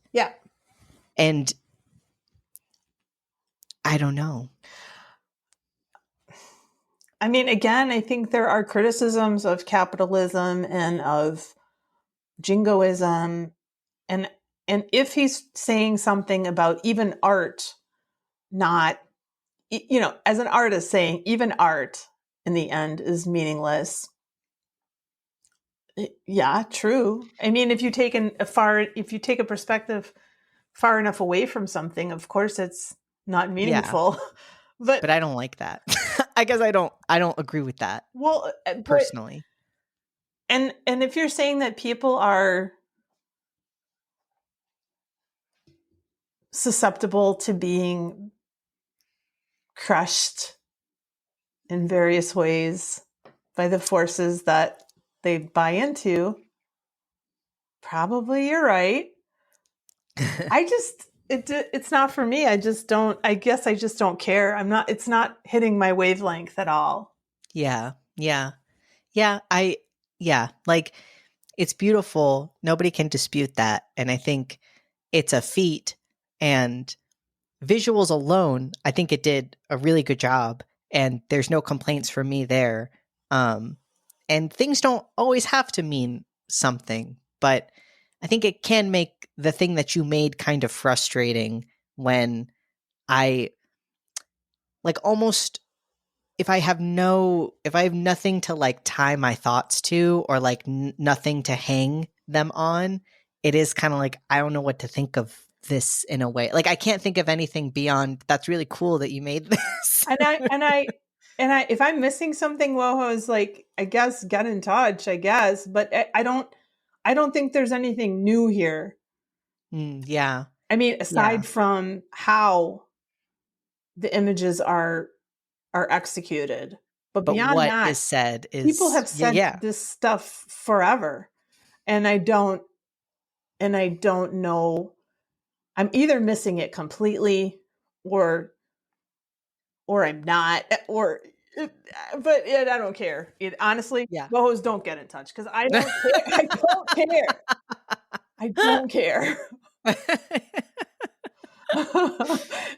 I don't know. I mean, again, I think there are criticisms of capitalism and of jingoism, and if he's saying something about even art, not as an artist saying even art in the end is meaningless. Yeah, true. I mean, if you take a perspective far enough away from something, of course it's not meaningful. Yeah. But I don't like that. I guess I don't agree with that. Well, personally. And if you're saying that people are susceptible to being crushed in various ways by the forces that they buy into, probably you're right. it's not for me. I guess I just don't care. It's not hitting my wavelength at all. Yeah. Yeah. Yeah. Like it's beautiful. Nobody can dispute that. And I think it's a feat, and visuals alone, I think it did a really good job, and there's no complaints from me there. And things don't always have to mean something, but I think it can make the thing that you made kind of frustrating when I like almost if I have nothing to like tie my thoughts to, or like nothing to hang them on, it is kind of like I don't know what to think of this in a way. Like I can't think of anything beyond that's really cool that you made this. And if I'm missing something, WoHos, like, I guess get in touch, I guess, but I don't think there's anything new here. Yeah. I mean, aside from how the images are executed, but beyond what that, is said is people have said this stuff forever, and I don't know. I'm either missing it completely, or I'm not, but I don't care. Honestly, WoHos, don't get in touch because I don't care. I don't care. I don't care.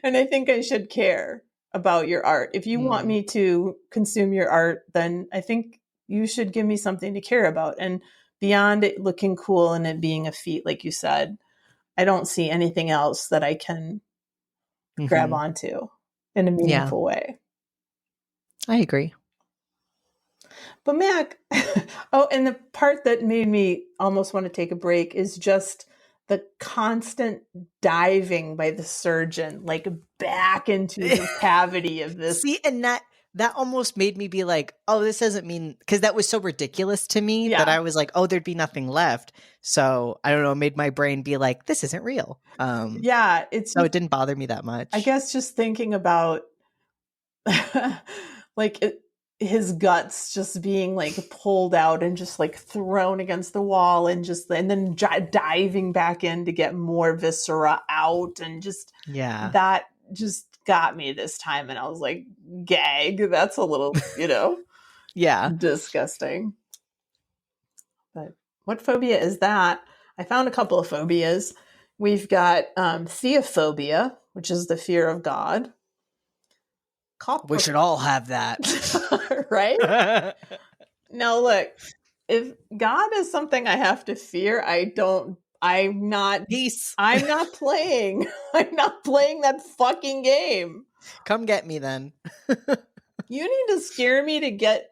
And I think I should care about your art. If you want me to consume your art, then I think you should give me something to care about. And beyond it looking cool and it being a feat, like you said, I don't see anything else that I can grab onto in a meaningful way. I agree. But Mac, and the part that made me almost want to take a break is just the constant diving by the surgeon, like back into the cavity of this. See, and that almost made me be like, oh, this doesn't mean, because that was so ridiculous to me that I was like, oh, there'd be nothing left. So I don't know, it made my brain be like, this isn't real. So it didn't bother me that much. I guess just thinking about his guts just being like pulled out and just like thrown against the wall, and then diving back in to get more viscera out, and just that just got me this time, and I was like, gag, that's a little disgusting. But what phobia is that? I found a couple of phobias. We've got theophobia, which is the fear of God. We should all have that. Right? Now, look, if God is something I have to fear, I'm not playing. I'm not playing that fucking game. Come get me then. You need to scare me to get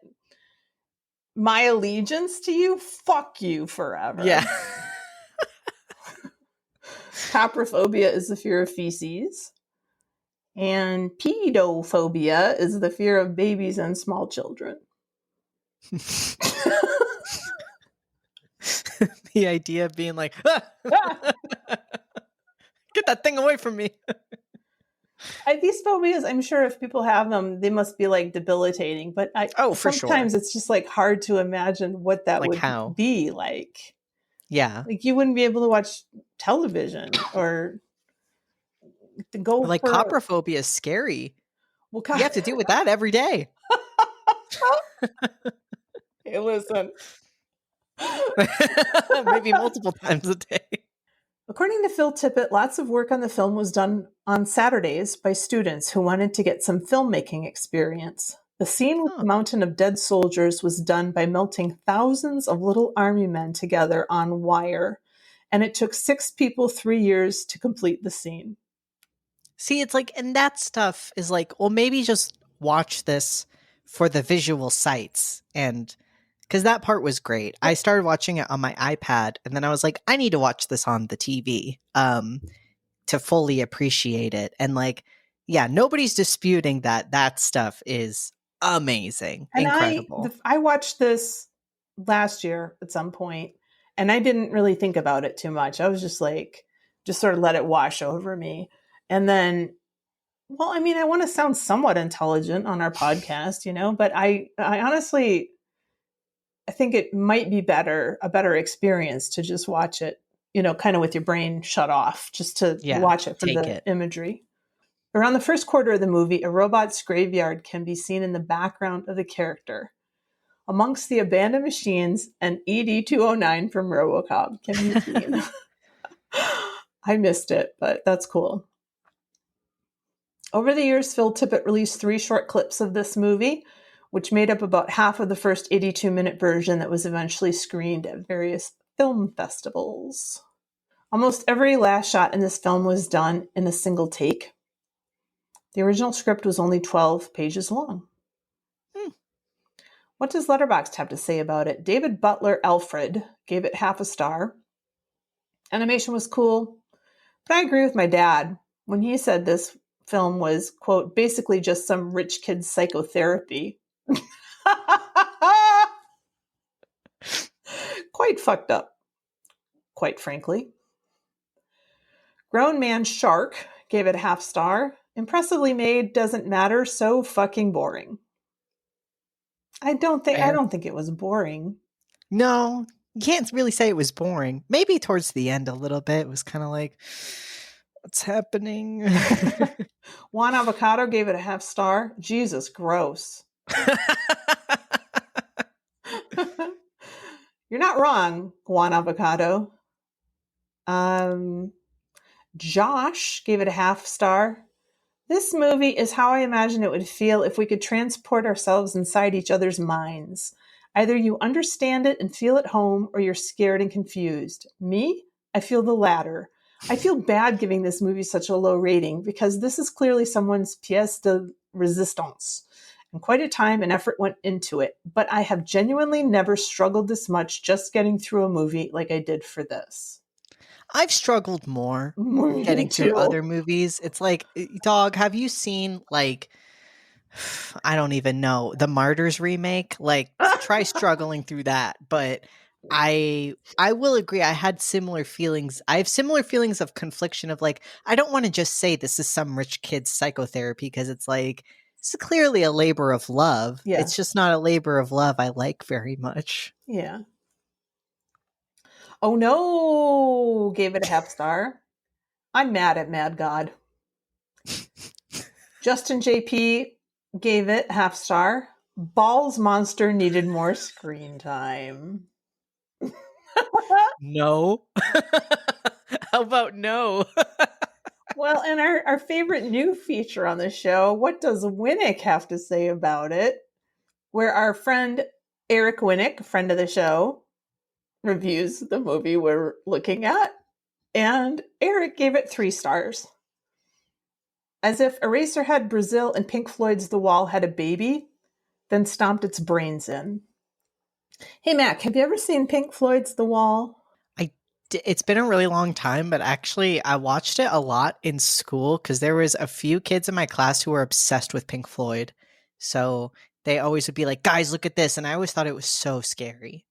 my allegiance to you? Fuck you forever. Yeah. Coprophobia is the fear of feces. And pedophobia is the fear of babies and small children. The idea of being like, get that thing away from me. These phobias, I'm sure if people have them, they must be like debilitating. But sometimes it's just like hard to imagine what that would be like. Yeah. Like you wouldn't be able to watch television or to go like coprophobia is scary. Well, you have to deal with that every day. Hey, listen. Maybe multiple times a day. According to Phil Tippett, lots of work on the film was done on Saturdays by students who wanted to get some filmmaking experience. The scene with the mountain of dead soldiers was done by melting thousands of little army men together on wire, and it took 6 people 3 years to complete the scene. See, it's like, and that stuff is like, well, maybe just watch this for the visual sights, and because that part was great. I started watching it on my iPad, and then I was like, I need to watch this on the TV to fully appreciate it. And like, yeah, nobody's disputing that stuff is amazing, and incredible. I watched this last year at some point, and I didn't really think about it too much. I was just like, just sort of let it wash over me. And then, well, I mean, I want to sound somewhat intelligent on our podcast, but I honestly, I think it might be a better experience to just watch it kind of with your brain shut off, just to watch it for the imagery. Around the first quarter of the movie, a robot's graveyard can be seen in the background of the character. Amongst the abandoned machines, an ED-209 from RoboCop can be seen. I missed it, but that's cool. Over the years, Phil Tippett released 3 short clips of this movie, which made up about half of the first 82-minute version that was eventually screened at various film festivals. Almost every last shot in this film was done in a single take. The original script was only 12 pages long. What does Letterboxd have to say about it? David Butler Alfred gave it half a star. Animation was cool, but I agree with my dad when he said this film was, quote, basically just some rich kid's psychotherapy. Quite fucked up, quite frankly. Grown Man Shark gave it a half star. Impressively made, doesn't matter, so fucking boring. I don't think it was boring. No, you can't really say it was boring. Maybe towards the end a little bit. It was kind of like, what's happening? Juan Avocado gave it a half star. Jesus, gross. You're not wrong, Juan Avocado. Josh gave it a half star. This movie is how I imagine it would feel if we could transport ourselves inside each other's minds. Either you understand it and feel at home, or you're scared and confused. Me? I feel the latter. I feel bad giving this movie such a low rating because this is clearly someone's pièce de résistance. And quite a time and effort went into it. But I have genuinely never struggled this much just getting through a movie like I did for this. I've struggled more getting through other movies. It's like, dog, have you seen, like, I don't even know, the Martyrs remake? Like, try struggling through that. But I will agree, I had similar feelings. I have similar feelings of confliction of, like, I don't want to just say this is some rich kid's psychotherapy, because it's like, it's clearly a labor of love. Yeah. It's just not a labor of love I like very much. Yeah. Oh no, gave it a half star. I'm mad at Mad God. Justin JP gave it half star. Balls Monster needed more screen time. No. How about no? Well, and our favorite new feature on the show, what does Winick have to say about it? Where our friend Eric Winick, friend of the show, reviews the movie we're looking at. And Eric gave it 3 stars. As if Eraserhead, Brazil, and Pink Floyd's The Wall had a baby, then stomped its brains in. Hey, Mac, have you ever seen Pink Floyd's The Wall? It's been a really long time, but actually I watched it a lot in school because there was a few kids in my class who were obsessed with Pink Floyd. So they always would be like, guys, look at this. And I always thought it was so scary.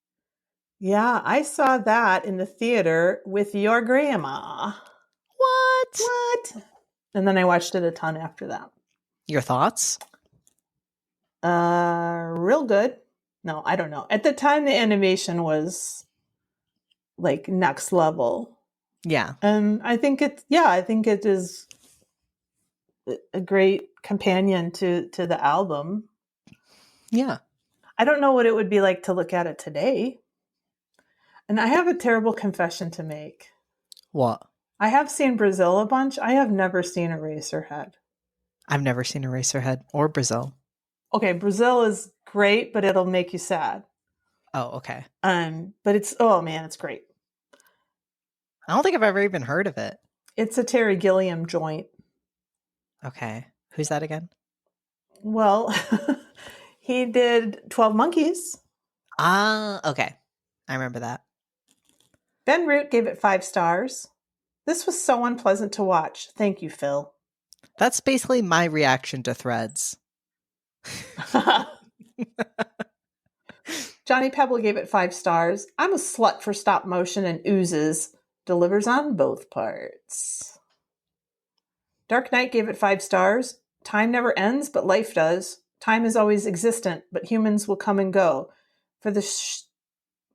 Yeah, I saw that in the theater with your grandma. What? And then I watched it a ton after that. Your thoughts? Real good. No, I don't know. At the time, the animation was like next level. Yeah. And I think it is a great companion to the album. Yeah. I don't know what it would be like to look at it today. And I have a terrible confession to make. What? I have seen Brazil a bunch. I have never seen Eraserhead. I've never seen Eraserhead or Brazil. Okay, Brazil is great, but it'll make you sad. Oh, okay. But it's great. I don't think I've ever even heard of it. It's a Terry Gilliam joint. Okay. Who's that again? Well, he did 12 Monkeys. Ah, okay. I remember that. Ben Root gave it 5 stars. This was so unpleasant to watch. Thank you, Phil. That's basically my reaction to Threads. Johnny Pebble gave it 5 stars. I'm a slut for stop motion and oozes. Delivers on both parts. Dark Knight gave it 5 stars. Time never ends, but life does. Time is always existent, but humans will come and go. For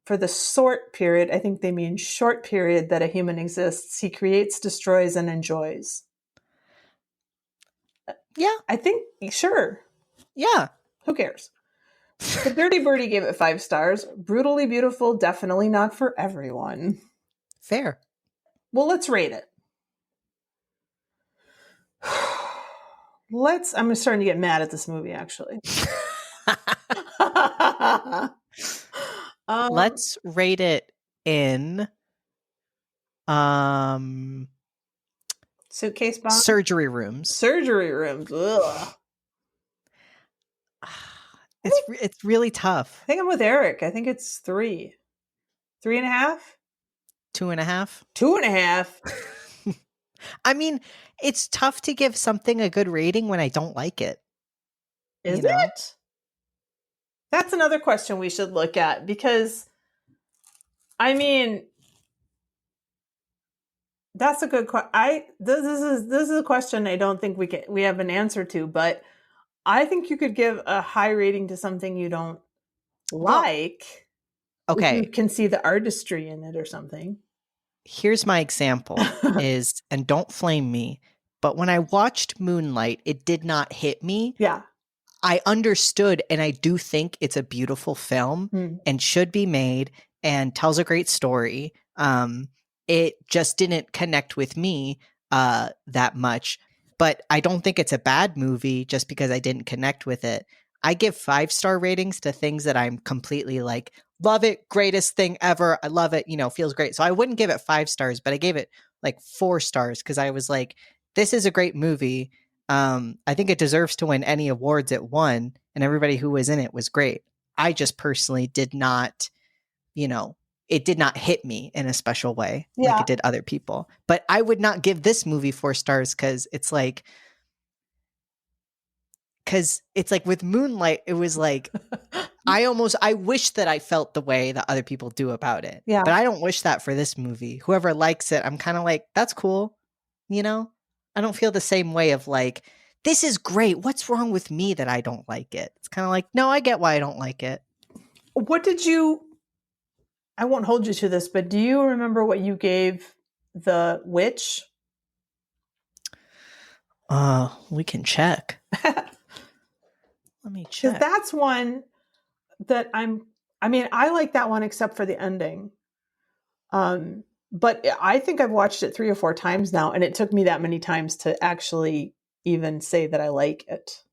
for the short period, I think they mean short period that a human exists, he creates, destroys, and enjoys. Yeah. I think, sure. Yeah. Who cares? The Dirty Birdie gave it 5 stars. Brutally beautiful, definitely not for everyone. Fair. Well, let's rate it. I'm starting to get mad at this movie, actually. Let's rate it in suitcase bomb? Surgery rooms. Surgery rooms. Ugh. It's really tough. I think I'm with Eric. I think it's 3. 3.5? 2.5? 2.5? I mean, it's tough to give something a good rating when I don't like it. Is it? That's another question we should look at, because, I mean, that's a good question. This is a question I don't think we have an answer to, but I think you could give a high rating to something you don't like. Okay. If you can see the artistry in it or something. Here's my example is, and don't flame me, but when I watched Moonlight, it did not hit me. Yeah. I understood, and I do think it's a beautiful film and should be made and tells a great story. It just didn't connect with me that much, but I don't think it's a bad movie just because I didn't connect with it. I give 5-star ratings to things that I'm completely like, love it, greatest thing ever. I love it, feels great. So I wouldn't give it 5 stars, but I gave it like 4 stars because I was like, this is a great movie. I think it deserves to win any awards it won, and everybody who was in it was great. I just personally did not, it did not hit me in a special way like it did other people. But I would not give this movie 4 stars because it's like with Moonlight, it was like, I wish that I felt the way that other people do about it. Yeah. But I don't wish that for this movie. Whoever likes it, I'm kind of like, that's cool. I don't feel the same way of like, this is great. What's wrong with me that I don't like it? It's kind of like, no, I get why I don't like it. I won't hold you to this, but do you remember what you gave The Witch? We can check. Let me check. Because that's one that I like that one except for the ending. But I think I've watched it 3 or 4 times now, and it took me that many times to actually even say that I like it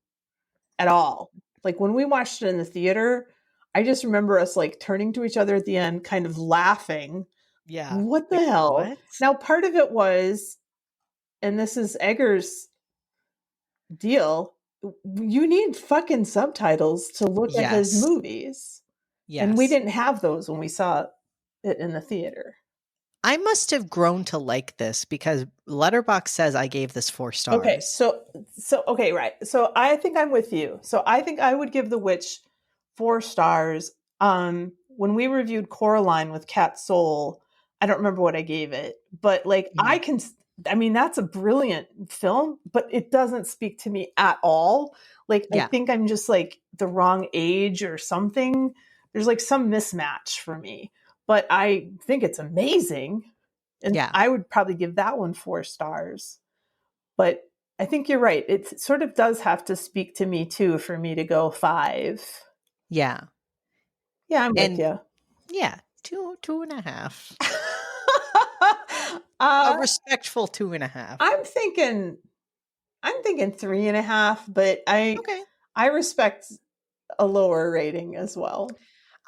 at all. Like when we watched it in the theater, I just remember us like turning to each other at the end, kind of laughing. Yeah. What the hell? What? Now, part of it was, and this is Egger's deal, you need fucking subtitles to look at his movies. Yes. And we didn't have those when we saw it in the theater. I must have grown to like this because Letterboxd says I gave this 4 stars. Okay, so okay, right. So I think I'm with you. So I think I would give The Witch 4 stars. When we reviewed Coraline with Cat Soul, I don't remember what I gave it, but like that's a brilliant film, but it doesn't speak to me at all. Like I think I'm just like the wrong age or something. There's like some mismatch for me. But I think it's amazing. And I would probably give that one 4 stars. But I think you're right. It sort of does have to speak to me too for me to go 5. Yeah. Yeah, I'm with you. Yeah. 2.5. A respectful 2.5. I'm thinking 3.5, but I respect a lower rating as well.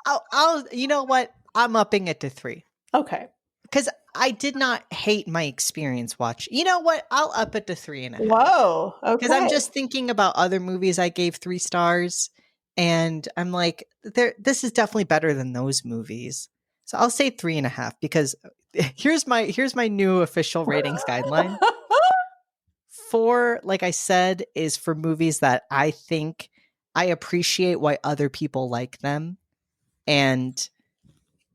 I'll you know what? I'm upping it to 3. Okay. Because I did not hate my experience watching. You know what? I'll up it to 3.5. Whoa. Okay. Because I'm just thinking about other movies I gave 3 stars. And I'm like, this is definitely better than those movies. So I'll say 3.5 because here's my new official ratings guideline. 4, like I said, is for movies that I think I appreciate why other people like them. And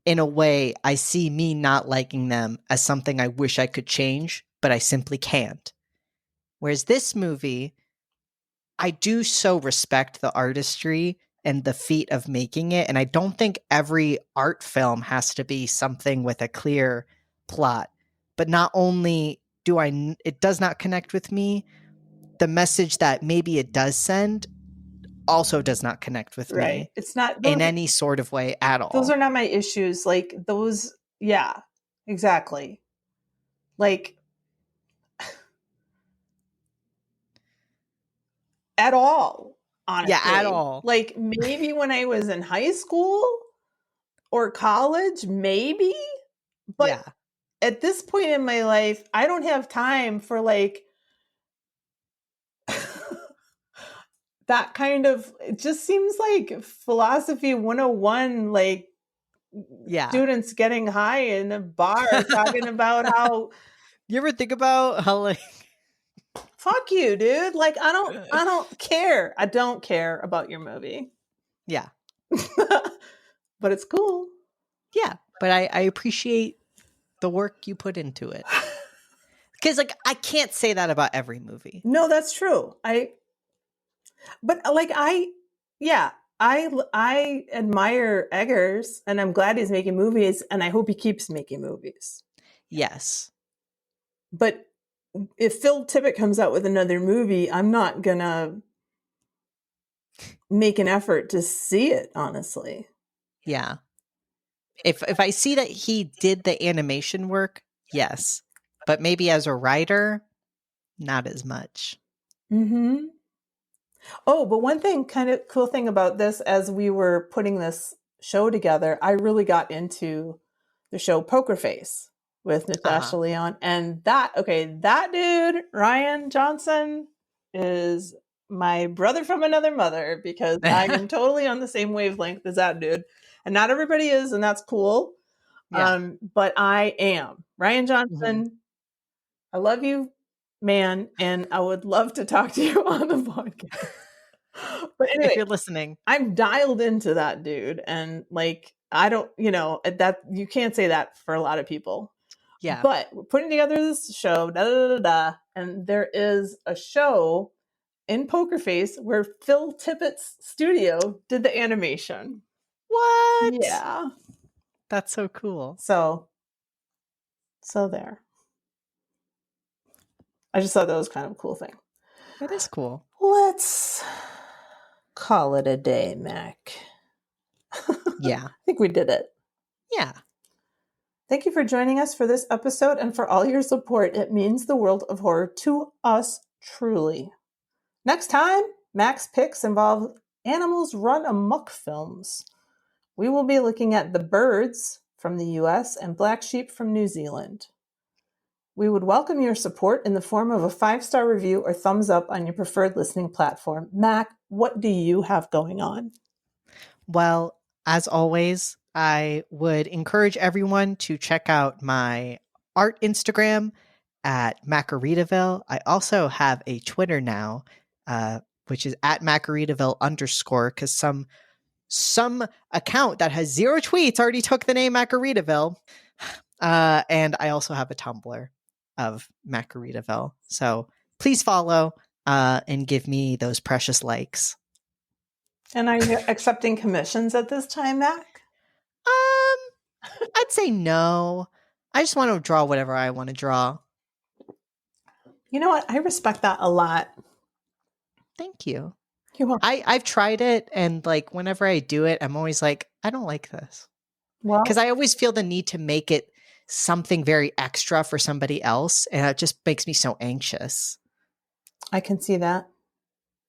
in a way, I see me not liking them as something I wish I could change, but I simply can't. Whereas this movie, I do so respect the artistry and the feat of making it. And I don't think every art film has to be something with a clear plot. But not only it does not connect with me, the message that maybe it does send also does not connect with me It's not in any sort of way at all. Those are not my issues. Like those, yeah, exactly. Like at all, honestly. Yeah, at all. Like maybe when I was in high school or college, maybe. But yeah. At this point in my life, I don't have time for like that kind of, it just seems like philosophy 101, like students getting high in a bar talking about how. You ever think about how like fuck you, dude. Like I don't care. I don't care about your movie. Yeah. But it's cool. Yeah. But I appreciate the work you put into it. Because like I can't say that about every movie. No, that's true. I admire Eggers and I'm glad he's making movies and I hope he keeps making movies. Yes. But if Phil Tippett comes out with another movie, I'm not gonna make an effort to see it, honestly. Yeah. If I see that he did the animation work, yes. But maybe as a writer, not as much. Mm-hmm. Oh, but one thing, kind of cool thing about this, as we were putting this show together, I really got into the show Poker Face with Natasha Lyonne. And that dude, Rian Johnson, is my brother from another mother because I am totally on the same wavelength as that dude. And not everybody is, and that's cool. Yeah. But I am. Rian Johnson, mm-hmm. I love you, man, and I would love to talk to you on the podcast. But anyway, if you're listening, I'm dialed into that dude, and like I don't, that you can't say that for a lot of people. Yeah. But we're putting together this show, and there is a show in Poker Face where Phil Tippett's studio did the animation. What? Yeah. That's so cool. So there. I just thought that was kind of a cool thing. That is cool. Let's call it a day, Mac. Yeah. I think we did it. Yeah. Thank you for joining us for this episode and for all your support. It means the world of horror to us, truly. Next time, Mac's picks involve Animals Run Amok films. We will be looking at The Birds from the US and Black Sheep from New Zealand. We would welcome your support in the form of a 5-star review or thumbs up on your preferred listening platform. Mac, what do you have going on? Well, as always, I would encourage everyone to check out my art Instagram at Macaritaville. I also have a Twitter now, which is at Macaritaville _ because some account that has 0 tweets already took the name Macaritaville. And I also have a Tumblr of Macaritaville. So please follow and give me those precious likes. And are you accepting commissions at this time, Mac? I'd say no. I just want to draw whatever I want to draw. You know what? I respect that a lot. Thank you. You're welcome. I've tried it, and like whenever I do it, I'm always like, I don't like this. Well, because I always feel the need to make it something very extra for somebody else, and it just makes me so anxious. I can see that.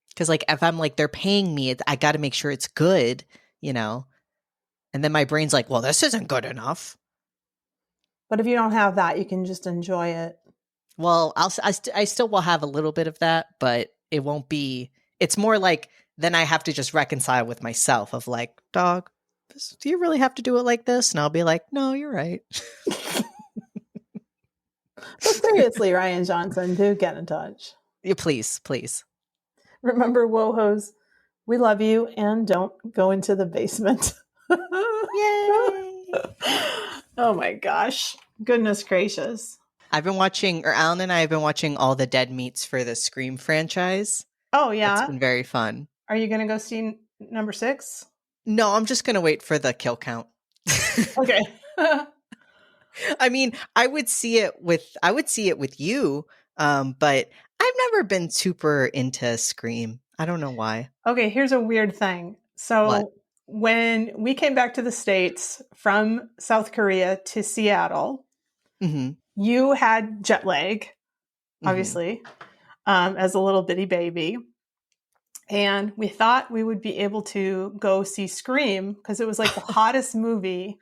Because like if I'm like they're paying me, I got to make sure it's good, And then my brain's like, well, this isn't good enough. But if you don't have that, you can just enjoy it. Well, I still will have a little bit of that, but it won't be. It's more like then I have to just reconcile with myself of like, dog, do you really have to do it like this? And I'll be like, no, you're right. But seriously, Rian Johnson, do get in touch. Yeah, please. Remember, WoHos, we love you and don't go into the basement. Yay! Oh my gosh. Goodness gracious. Alan and I have been watching all the Dead Meats for the Scream franchise. Oh, yeah? It's been very fun. Are you going to go see number 6? No, I'm just going to wait for the kill count. Okay. I mean, I would see it with you, but I've never been super into Scream. I don't know why. Okay, here's a weird thing. What? So when we came back to the States from South Korea to Seattle, Mm-hmm. you had jet lag, obviously, as a little bitty baby. And we thought we would be able to go see Scream because it was like the hottest movie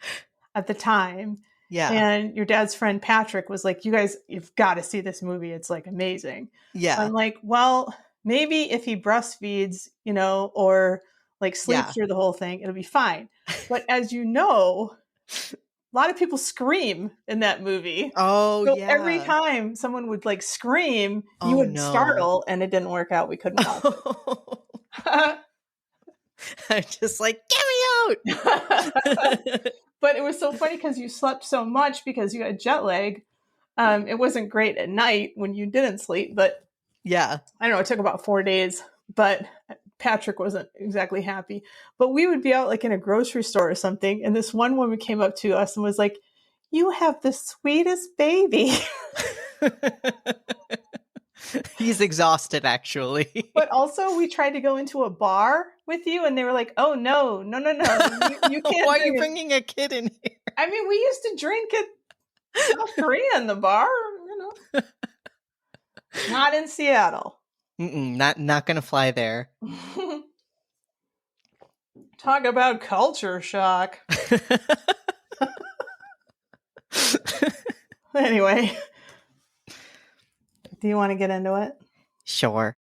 at the time. Yeah. And your dad's friend Patrick was like, you guys, you've got to see this movie. It's like amazing. Yeah. I'm like, well, maybe if he breastfeeds, or like sleeps through the whole thing, it'll be fine. But as you know, a lot of people scream in that movie. Oh, So yeah. every time someone would like scream, you Oh, would no. startle, and it didn't work out. We couldn't watch it. I'm just like, get me out. But it was so funny because you slept so much because you had jet lag. It wasn't great at night when you didn't sleep, but yeah. I don't know, it took about 4 days, but Patrick wasn't exactly happy. But we would be out like in a grocery store or something, and this one woman came up to us and was like, you have the sweetest baby. He's exhausted, actually. But also, we tried to go into a bar with you, and they were like, oh, no. You can't. Why are you bringing a kid in here? I mean, we used to drink at South Korea in the bar, Not in Seattle. Not gonna fly there. Talk about culture shock. Anyway, do you want to get into it? Sure.